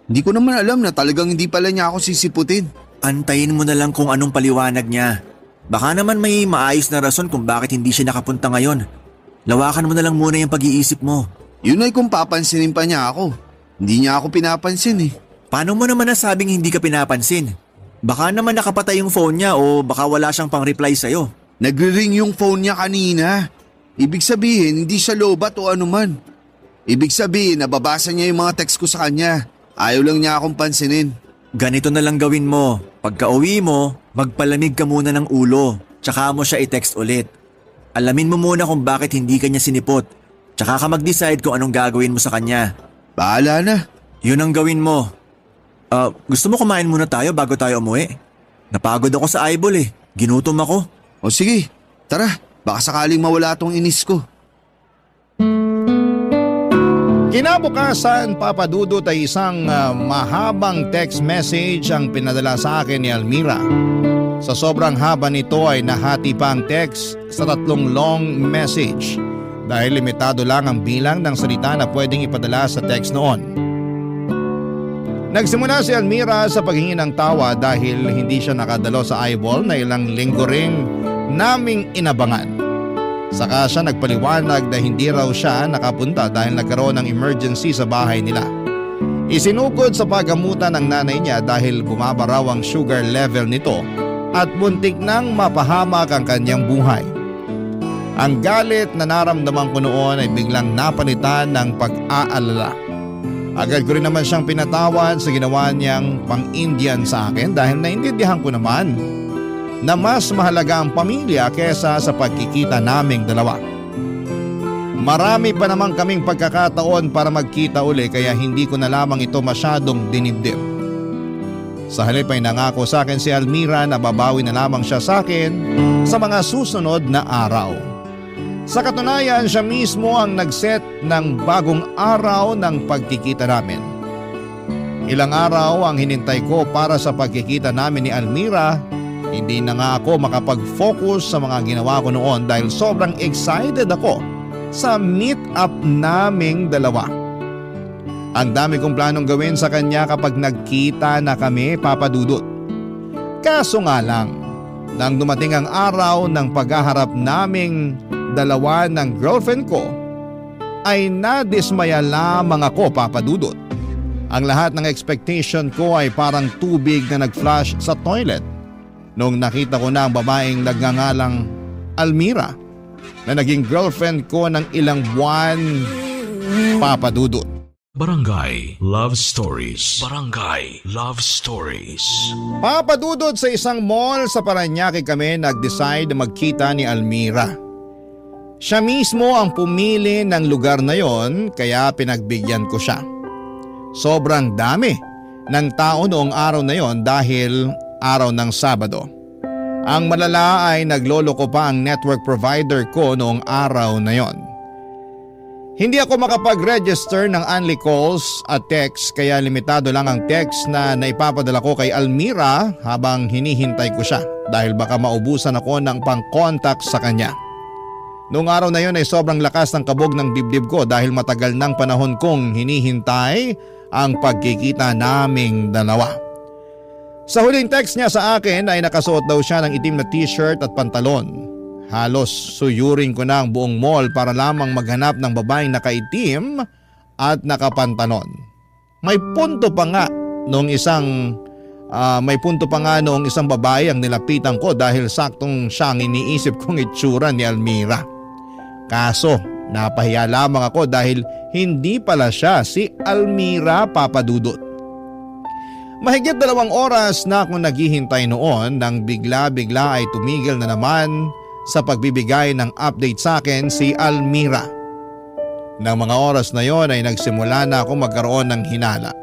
Hindi ko naman alam na talagang hindi pala niya ako sisiputin. Antayin mo na lang kung anong paliwanag niya. Baka naman may maayos na rason kung bakit hindi siya nakapunta ngayon. Lawakan mo na lang muna yung pag-iisip mo. Yun ay kung papansinin pa niya ako. Hindi niya ako pinapansin eh. Paano mo naman nasabing hindi ka pinapansin? Baka naman nakapatay yung phone niya o baka wala siyang pang-reply sa'yo. Nagre-ring yung phone niya kanina. Ibig sabihin hindi siya lobat o anuman. Ibig sabihin nababasa niya yung mga text ko sa kanya. Ayaw lang niya akong pansinin. Ganito na lang gawin mo. Pagka uwi mo, magpalamig ka muna ng ulo. Tsaka mo siya i-text ulit. Alamin mo muna kung bakit hindi ka niya sinipot. Tsaka ka mag-decide kung anong gagawin mo sa kanya. Bahala na. Yun ang gawin mo. Gusto mo kumain muna tayo bago tayo umuwi? Napagod ako sa eyeball eh. Ginutom ako. O sige, tara. Baka sakaling mawala tong inis ko. Kinabukasan, Papa Dudut, ay isang mahabang text message ang pinadala sa akin ni Almira. Sa sobrang haba nito ay nahati pa ang text sa 3 long message dahil limitado lang ang bilang ng salita na pwedeng ipadala sa text noon. Nagsimula si Almira sa paghingi ng tawa dahil hindi siya nakadalo sa eyeball na ilang linggo ring naming inabangan. Saka siya nagpaliwanag na hindi raw siya nakapunta dahil nagkaroon ng emergency sa bahay nila. Isinugod sa paggamutan ng nanay niya dahil bumaba raw ang sugar level nito at muntik nang mapahamak ang kanyang buhay. Ang galit na naramdaman ko noon ay biglang napalitan ng pag-aalala. Agad ko rin naman siyang pinatawad sa ginawa niyang pang-Indian sa akin dahil naintindihan ko naman na mas mahalaga ang pamilya kesa sa pagkikita naming dalawa. Marami pa naman kaming pagkakataon para magkita uli kaya hindi ko na lamang ito masyadong dinibdib. Sa halip ay nangako sa akin si Almira na babawi na lamang siya sa akin sa mga susunod na araw. Sa katunayan, siya mismo ang nag-set ng bagong araw ng pagkikita namin. Ilang araw ang hinintay ko para sa pagkikita namin ni Almira. Hindi na nga ako makapag-focus sa mga ginawa ko noon dahil sobrang excited ako sa meet-up naming dalawa. Ang dami kong planong gawin sa kanya kapag nagkita na kami, Papa Dudut. Kaso nga lang, nang dumating ang araw ng paghaharap naming dalawa ng girlfriend ko, ay nadismaya lamang ako, Papa Dudut. Ang lahat ng expectation ko ay parang tubig na nag-flash sa toilet nung nakita ko na ang babaeng nagngangalang Almira na naging girlfriend ko ng ilang buwan, Papa Dudut. Barangay Love Stories. Barangay Love Stories. Papa Dudut, sa isang mall sa Parañaque kami nag-decide na magkita ni Almira. Siya mismo ang pumili ng lugar na yon kaya pinagbigyan ko siya. Sobrang dami ng tao noong araw na yon dahil araw ng Sabado. Ang malala ay nagloloko pa ang network provider ko noong araw na yon. Hindi ako makapag-register ng only calls at text kaya limitado lang ang text na naipapadala ko kay Almira habang hinihintay ko siya dahil baka maubusan ako ng pang-contact sa kanya. Noong araw na yon ay sobrang lakas ng kabog ng dibdib ko dahil matagal ng panahon kong hinihintay ang pagkikita naming dalawa. Sa huling text niya sa akin ay nakasuot daw siya ng itim na t-shirt at pantalon. Halos suyuring ko na ang buong mall para lamang maghanap ng babaeng nakaitim at nakapantalon. May punto pa nga may punto pa nga noong isang babae ang nilapitan ko dahil saktong siyang iniisip kong itsura ni Almira. Kaso napahiya lamang ako dahil hindi pala siya si Almira, Papa Dudut. Mahigit 2 oras na akong naghihintay noon nang bigla-bigla ay tumigil na naman sa pagbibigay ng update sa akin si Almira. Nang mga oras na yon ay nagsimula na ako magkaroon ng hinala.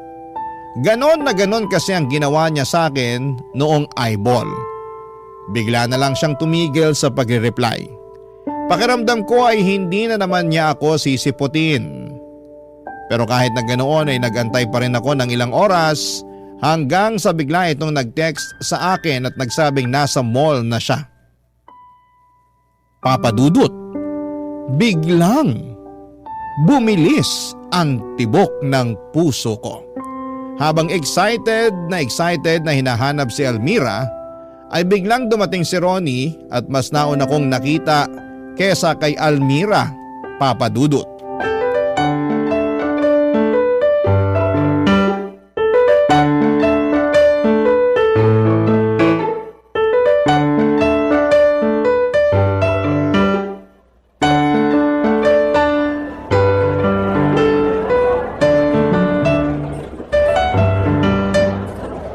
Ganon na ganon kasi ang ginawa niya sa akin noong eyeball. Bigla na lang siyang tumigil sa pagre-reply. Pakiramdam ko ay hindi na naman niya ako sisiputin. Pero kahit na ganoon ay nagantay pa rin ako ng ilang oras hanggang sa bigla itong nag-text sa akin at nagsabing nasa mall na siya. Papa Dudut, biglang bumilis ang tibok ng puso ko. Habang excited na hinahanap si Almira, ay biglang dumating si Ronnie at mas nauna kong nakita kesa kay Almira, Papa Dudut.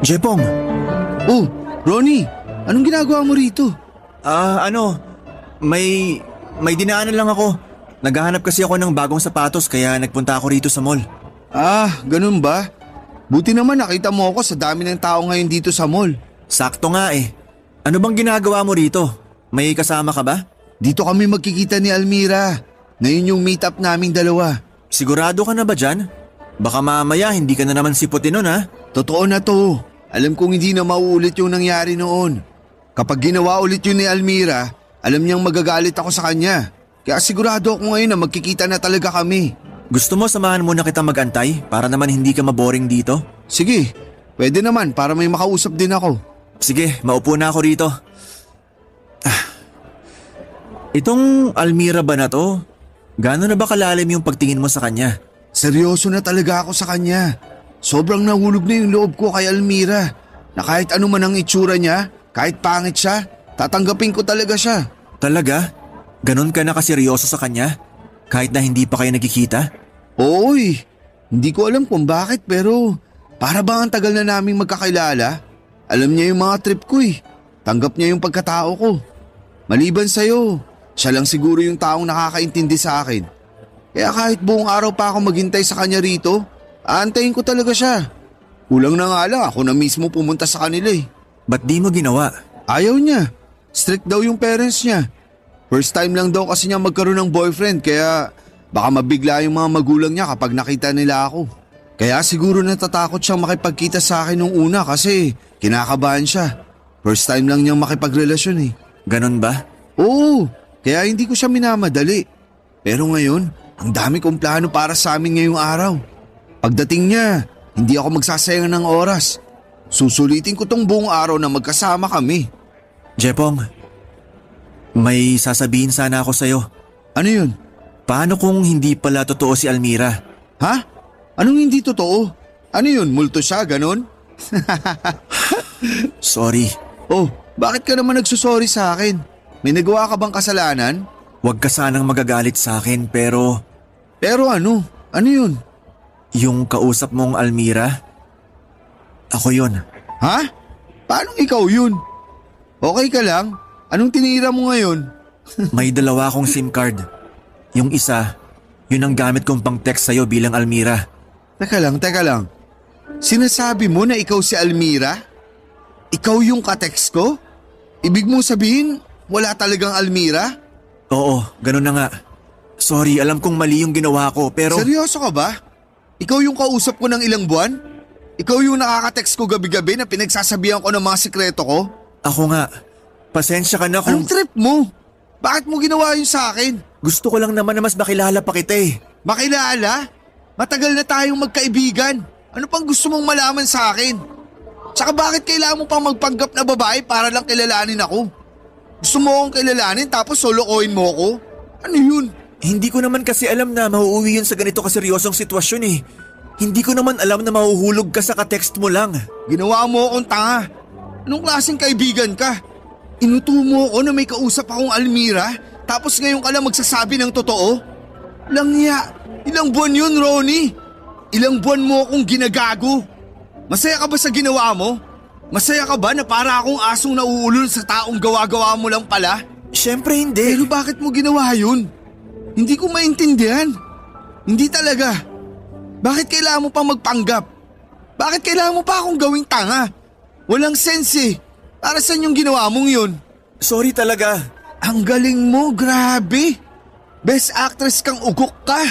Jepong! Oh, Ronnie, anong ginagawa mo rito? May dinaanan lang ako. Naghahanap kasi ako ng bagong sapatos kaya nagpunta ako rito sa mall. Ganun ba? Buti naman nakita mo ako sa dami ng tao ngayon dito sa mall. Sakto nga eh. Ano bang ginagawa mo rito? May kasama ka ba? Dito kami magkikita ni Almira. Ngayon yung meet up naming dalawa. Sigurado ka na ba dyan? Baka mamaya hindi ka na naman siputin nun ha? Totoo na to. Alam kong hindi na mauulit yung nangyari noon. Kapag ginawa ulit yun ni Almira, alam niyang magagalit ako sa kanya. Kaya sigurado ako ngayon na magkikita na talaga kami. Gusto mo samahan muna kita mag-antay para naman hindi ka maboring dito? Sige, pwede naman para may makausap din ako. Sige, maupo na ako rito. Itong Almira ba na to? Gano'n na ba kalalim yung pagtingin mo sa kanya? Seryoso na talaga ako sa kanya. Sobrang nahulog na yung loob ko kay Almira. Na kahit ano man ang itsura niya, kahit pangit siya, tatanggapin ko talaga siya. Talaga? Ganon ka na kaseryoso sa kanya? Kahit na hindi pa kayo nagkikita? Oo eh. Hindi ko alam kung bakit pero para bang ang tagal na naming magkakilala. Alam niya yung mga trip ko eh. Tanggap niya yung pagkatao ko. Maliban sa'yo, siya lang siguro yung taong nakakaintindi sa akin. Kaya kahit buong araw pa ako maghintay sa kanya rito, aantayin ko talaga siya. Kulang na nga lang ako na mismo pumunta sa kanila eh. Ba't di mo ginawa? Ayaw niya. Strict daw yung parents niya. First time lang daw kasi niya magkaroon ng boyfriend kaya baka mabigla yung mga magulang niya kapag nakita nila ako. Kaya siguro natatakot siyang makipagkita sa akin nung una kasi kinakabahan siya. First time lang niyang makipagrelasyon eh. Ganon ba? Oo, kaya hindi ko siya minamadali. Pero ngayon, ang dami kong plano para sa amin ngayong araw. Pagdating niya, hindi ako magsasayang ng oras. Susulitin ko tong buong araw na magkasama kami. Jepong, may sasabihin sana ako sa'yo. Ano yun? Paano kung hindi pala totoo si Almira? Ha? Anong hindi totoo? Ano yun? Multo siya, ganon? Sorry. Oh, bakit ka naman nagsusorry sa akin? May nagawa ka bang kasalanan? Huwag ka sanang magagalit sa akin pero… Pero ano? Ano yun? Yung kausap mong Almira, ako yun. Ha? Paano ikaw yun? Okay ka lang? Anong tinira mo ngayon? May 2 akong SIM card. Yung isa, yun ang gamit kong pang text sa'yo bilang Almira. Teka lang. Sinasabi mo na ikaw si Almira? Ikaw yung ka-text ko? Ibig mo sabihin, wala talagang Almira? Oo, ganun na nga. Sorry, alam kong mali yung ginawa ko pero… Seryoso ka ba? Ikaw yung kausap ko ng ilang buwan? Ikaw yung nakaka-text ko gabi-gabi na pinagsasabihan ko ng mga sikreto ko? Ako nga. Pasensya ka na kung… Anong trip mo? Bakit mo ginawa yun sa akin? Gusto ko lang naman na mas makilala pa kita eh. Makilala? Matagal na tayong magkaibigan. Ano pang gusto mong malaman sa akin? Tsaka bakit kailangan mo pang magpanggap na babae para lang kilalanin ako? Gusto mo akong kilalanin tapos solokohin mo ako? Ano yun? Hindi ko naman kasi alam na mauuwi yun sa ganito kaseryosong sitwasyon eh. Hindi ko naman alam na mahuhulog ka sa ka-text mo lang. Ginawa mo akong tanga. Anong klaseng kaibigan ka? Inuto mo ako na may kausap akong Almira, tapos ngayon ka lang magsasabi ng totoo? Langya, ilang buwan yun, Ronnie? Ilang buwan mo akong ginagago? Masaya ka ba sa ginawa mo? Masaya ka ba na para akong asong nauulol sa taong gawa-gawa mo lang pala? Siyempre hindi. Pero bakit mo ginawa yun? Hindi ko maintindihan. Hindi talaga. Bakit kailangan mo pa magpanggap? Bakit kailangan mo pa akong gawing tanga? Walang sense eh. Para saan yung ginawa mong yun? Sorry talaga. Ang galing mo, grabe. Best actress kang ugok ka.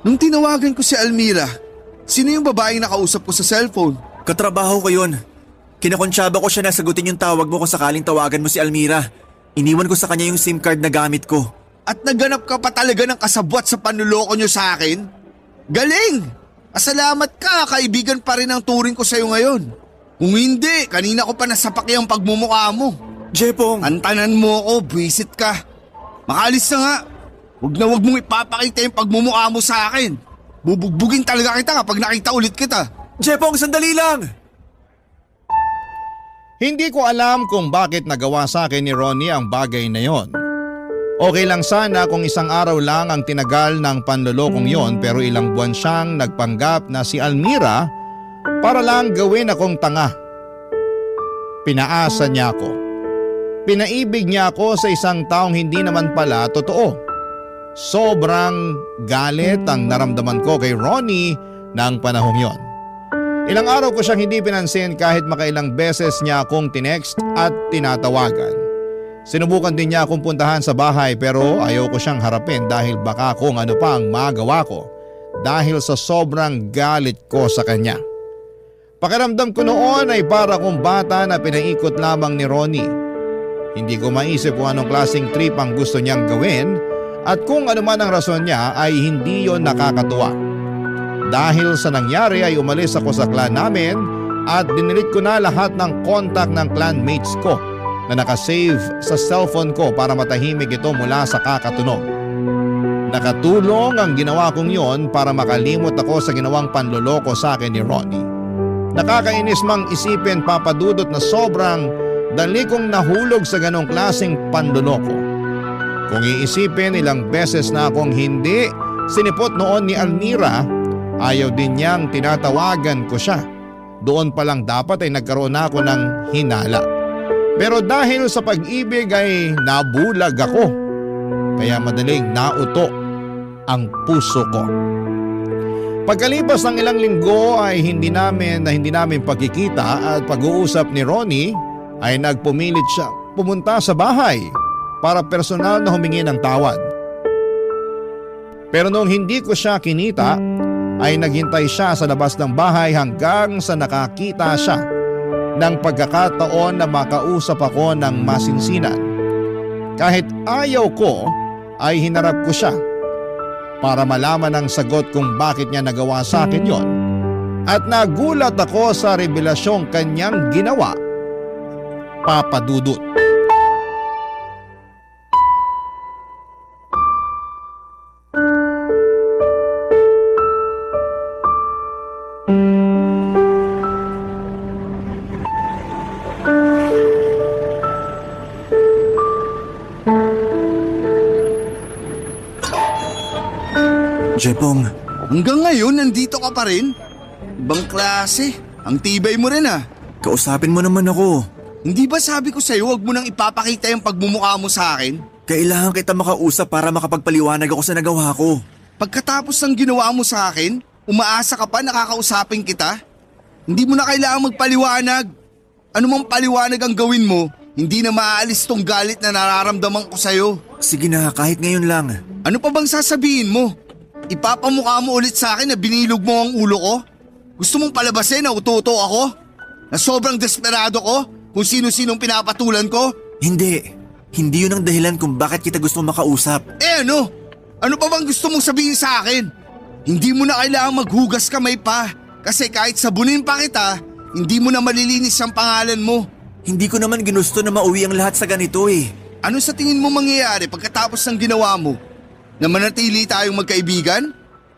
Nung tinawagan ko si Almira, sino yung babaeng nakausap ko sa cellphone? Katrabaho ko yun. Kinakonsyaba ko siya na sagutin yung tawag mo kung sakaling tawagan mo si Almira. Iniwan ko sa kanya yung SIM card na gamit ko. At naganap ka pa talaga ng kasabwat sa panluloko niyo sa akin? Galing! Pasalamat ka, kaibigan pa rin ang turing ko sa'yo ngayon. Kung hindi, kanina ko pa nasapaki ang pagmumukha mo. Jepong! Antanan mo ako, buwisit ka. Makalis na nga. Huwag na huwag mong ipapakita yung pagmumukha mo sa akin. Bubugbugin talaga kita kapag nakita ulit kita. Jepong, sandali lang! Hindi ko alam kung bakit nagawa sa akin ni Ronnie ang bagay na yon. Okay lang sana kung isang araw lang ang tinagal ng panlolokong yon, pero ilang buwan siyang nagpanggap na si Almira para lang gawin akong tanga. Pinaasa niya ako. Pinaibig niya ako sa isang taong hindi naman pala totoo. Sobrang galit ang naramdaman ko kay Ronnie ng panahong yon. Ilang araw ko siyang hindi pinansin kahit makailang beses niya akong tinext at tinatawagan. Sinubukan din niya akong puntahan sa bahay pero ayaw ko siyang harapin dahil baka kung ano pa ang magawa ko dahil sa sobrang galit ko sa kanya. Pakiramdam ko noon ay para kong bata na pinaikot lamang ni Ronnie. Hindi ko maisip kung anong klaseng trip ang gusto niyang gawin at kung ano man ang rason niya ay hindi yon nakakatuwa. Dahil sa nangyari ay umalis ako sa clan namin at dinilit ko na lahat ng contact ng clanmates ko na nakasave sa cellphone ko para matahimik ito mula sa kakatunog. Nakatulong ang ginawa kong yon para makalimot ako sa ginawang panloloko sa akin ni Ronnie. Nakakainis mang isipin, Papa Dudut, na sobrang dali kong nahulog sa ganong klaseng panloloko. Kung iisipin, ilang beses na akong hindi sinipot noon ni Almira, ayaw din niyang tinatawagan ko siya. Doon pa lang dapat ay nagkaroon na ako ng hinala. Pero dahil sa pag-ibig ay nabulag ako. Kaya madaling nauto ang puso ko. Pagkalipas ng ilang linggo ay hindi namin pagkikita at pag-uusap ni Ronnie ay nagpumilit siya pumunta sa bahay para personal na humingi ng tawad. Pero nung hindi ko siya kinita ay naghintay siya sa labas ng bahay hanggang sa nakakita siya ng pagkakataon na makausap ako ng masinsinan. Kahit ayaw ko ay hinarap ko siya para malaman ang sagot kung bakit niya nagawa sa akin yon. At nagulat ako sa revelasyong kanyang ginawa, Papa Dudut. Jepong. Hanggang ngayon nandito ka pa rin? Ibang klase. Ang tibay mo rin ah. Kausapin mo naman ako. Hindi ba sabi ko sa'yo huwag mo nang ipapakita yung pagmumukha mo sa akin? Kailangan kita makausap para makapagpaliwanag ako sa nagawa ko. Pagkatapos ng ginawa mo sa akin, umaasa ka pa nakakausapin kita? Hindi mo na kailangang magpaliwanag. Ano mang paliwanag ang gawin mo, hindi na maaalis tong galit na nararamdaman ko sa'yo. Sige na, kahit ngayon lang. Ano pa bang sasabihin mo? Ipapamukha mo ulit sa akin na binilog mo ang ulo ko? Gusto mong palabasin na ututo ako? Na sobrang desperado ko kung sino-sinong pinapatulan ko? Hindi. Hindi yun ang dahilan kung bakit kita gusto makausap. Eh ano? Ano pa bang gusto mong sabihin sa akin? Hindi mo na kailangang maghugas kamay pa. Kasi kahit sabunin pa kita, hindi mo na malilinis ang pangalan mo. Hindi ko naman ginusto na mauwi ang lahat sa ganito eh. Ano sa tingin mo mangyayari pagkatapos ng ginawa mo? Na manatili tayong magkaibigan?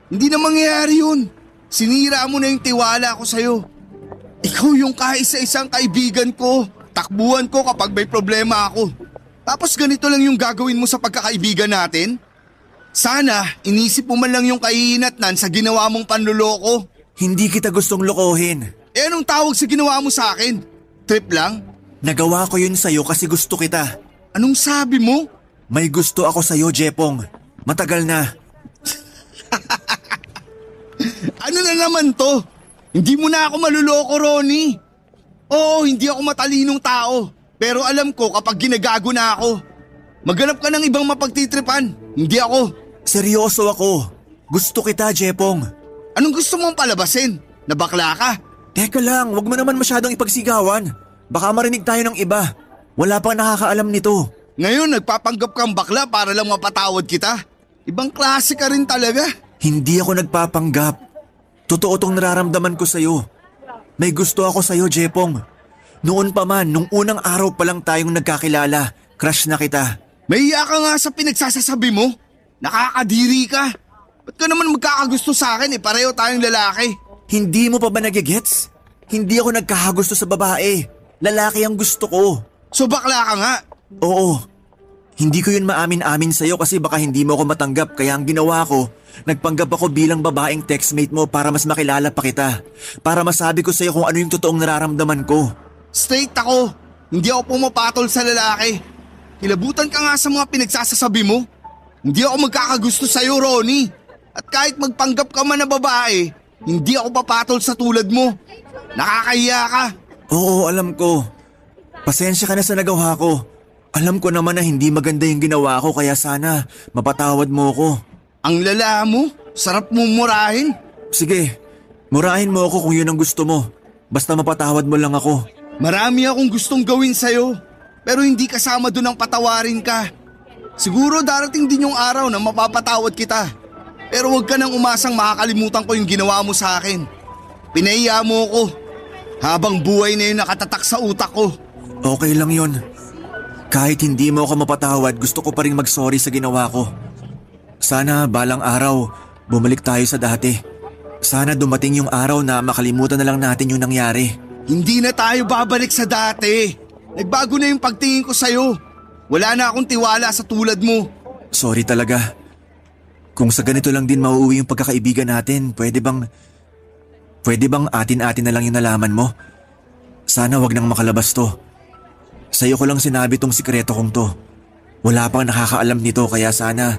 Hindi na mangyayari yun. Sinira mo na yung tiwala ko sa'yo. Ikaw yung kaisa-isang kaibigan ko. Takbuhan ko kapag may problema ako. Tapos ganito lang yung gagawin mo sa pagkakaibigan natin? Sana inisip mo man lang yung kahihinatnan sa ginawa mong panluloko. Hindi kita gustong lokohin. Eh anong tawag sa ginawa mo sa akin? Trip lang? Nagawa ko yun sa'yo kasi gusto kita. Anong sabi mo? May gusto ako sa'yo, Jepong. Matagal na. Ano na naman to? Hindi mo na ako maluloko, Ronnie. Oo, hindi ako matalinong tao. Pero alam ko kapag ginagago na ako. Maghanap ka ng ibang mapagtitripan. Hindi ako. Seryoso ako. Gusto kita, Jepong. Anong gusto mong palabasin? Na bakla ka? Teka lang, wag mo naman masyadong ipagsigawan. Baka marinig tayo ng iba. Wala pang nakakaalam nito. Ngayon nagpapanggap kang bakla para lang mapatawad kita? Ibang klase ka rin talaga. Hindi ako nagpapanggap. Totoo tong nararamdaman ko sa'yo. May gusto ako sa'yo, Jepong. Noon pa man, nung unang araw pa lang tayong nagkakilala, crush na kita. May iya ka nga sa pinagsasasabi mo. Nakakadiri ka. Ba't ka naman magkakagusto sa akin pareho tayong lalaki? Hindi mo pa ba nagigets? Hindi ako nagkakagusto sa babae. Lalaki ang gusto ko. So bakla ka nga? Oo. Hindi ko yun maamin-amin sa'yo kasi baka hindi mo ako matanggap kaya ang ginawa ko, nagpanggap ako bilang babaeng textmate mo para mas makilala pa kita. Para masabi ko sa'yo kung ano yung totoong nararamdaman ko. Straight ako. Hindi ako pumapatol sa lalaki. Kilabutan ka nga sa mga pinagsasasabi mo. Hindi ako magkakagusto sa'yo, Ronnie. At kahit magpanggap ka man na babae, hindi ako papatol sa tulad mo. Nakakahiya ka. Oo, alam ko. Pasensya ka na sa nagawa ko. Alam ko naman na hindi maganda yung ginawa ko kaya sana mapatawad mo ko. Ang lala mo, sarap mong murahin. Sige, murahin mo ako kung yun ang gusto mo. Basta mapatawad mo lang ako. Marami akong gustong gawin sa'yo, pero hindi kasama doon ang patawarin ka. Siguro darating din yung araw na mapapatawad kita. Pero huwag ka nang umasang makakalimutan ko yung ginawa mo sa akin. Pinahiya mo ko. Habang buhay na yun nakatatak sa utak ko. Okay lang yun. Kahit hindi mo ako mapatawad, gusto ko pa rin mag-sorry sa ginawa ko. Sana balang araw, bumalik tayo sa dati. Sana dumating yung araw na makalimutan na lang natin yung nangyari. Hindi na tayo babalik sa dati. Nagbago na yung pagtingin ko sa'yo. Wala na akong tiwala sa tulad mo. Sorry talaga. Kung sa ganito lang din mauuwi yung pagkakaibigan natin, pwede bang atin-atin na lang yung nalaman mo? Sana wag nang makalabas to. Sa'yo ko lang sinabi tong sikreto kong to. Wala pang nakakaalam nito kaya sana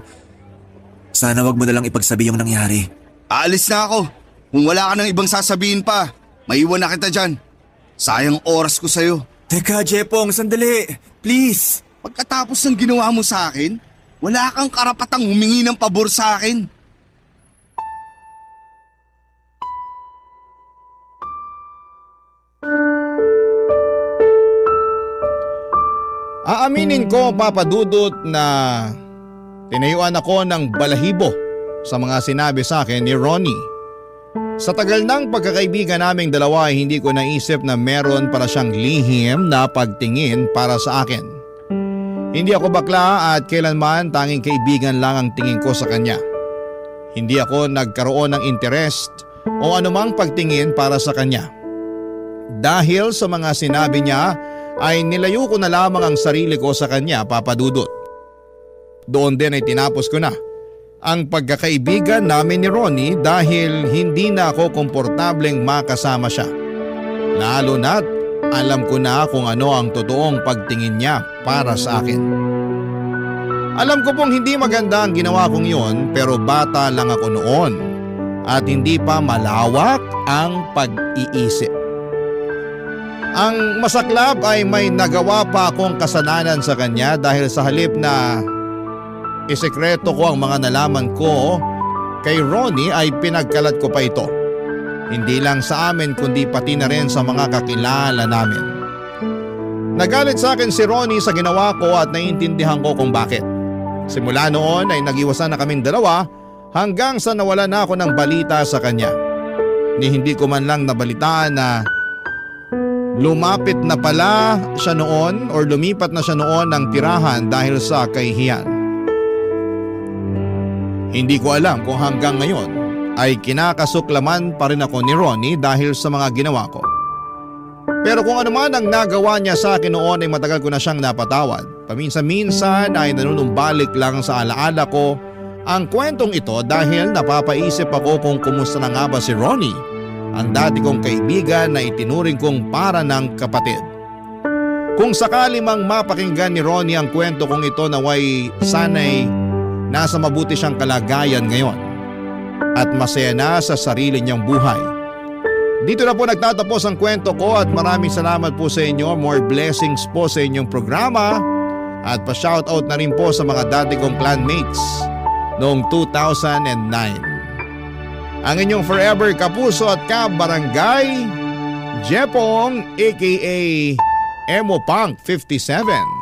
wag mo na lang ipagsabi yung nangyari. Aalis na ako. Kung wala ka nang ibang sasabihin pa, maiwan na kita dyan. Sayang oras ko sa'yo. Teka, Jepong, sandali. Please. Pagkatapos ng ginawa mo sa akin, wala kang karapatang humingi ng pabor sa akin. Aaminin ko, Papa Dudut, na tinayuan ako ng balahibo sa mga sinabi sa akin ni Ronnie. Sa tagal ng pagkakaibigan naming dalawa ay hindi ko naisip na meron para siyang lihim na pagtingin para sa akin. Hindi ako bakla at kailanman tanging kaibigan lang ang tingin ko sa kanya. Hindi ako nagkaroon ng interest o anumang pagtingin para sa kanya. Dahil sa mga sinabi niya ay nilayo ko na lamang ang sarili ko sa kanya, Papa Dudut. Doon din ay tinapos ko na ang pagkakaibigan namin ni Ronnie dahil hindi na ako komportableng makasama siya. Lalo na't alam ko na kung ano ang totoong pagtingin niya para sa akin. Alam ko pong hindi maganda ang ginawa kong yun pero bata lang ako noon at hindi pa malawak ang pag-iisip. Ang masaklap ay may nagawa pa akong kasalanan sa kanya dahil sa halip na isekreto ko ang mga nalaman ko kay Ronnie ay pinagkalat ko pa ito. Hindi lang sa amin kundi pati na rin sa mga kakilala namin. Nagalit sa akin si Ronnie sa ginawa ko at naiintindihan ko kung bakit. Simula noon ay nag-iwasan na kaming dalawa hanggang sa nawala na ako ng balita sa kanya. Ni hindi ko man lang nabalitaan na lumapit na pala siya noon or lumipat na siya noon ng tirahan dahil sa kahihiyan. Hindi ko alam kung hanggang ngayon ay kinakasuklaman pa rin ako ni Ronnie dahil sa mga ginawa ko. Pero kung ano man ang nagawa niya sa akin noon ay matagal ko na siyang napatawad. Paminsan-minsan ay nanunumbalik lang sa alaala ko ang kwentong ito dahil napapaisip ako kung kumusta na nga ba si Ronnie, ang dati kong kaibigan na itinuring kong para ng kapatid. Kung sakali mang mapakinggan ni Ronnie ang kwento kong ito, naway sana'y nasa mabuti siyang kalagayan ngayon at masaya na sa sarili niyang buhay. Dito na po nagtatapos ang kwento ko at maraming salamat po sa inyo. More blessings po sa inyong programa at pa-shoutout na rin po sa mga dati kong clanmates noong 2009. Ang inyong forever kapuso at kabarangay, Jepong aka Emo Punk 57.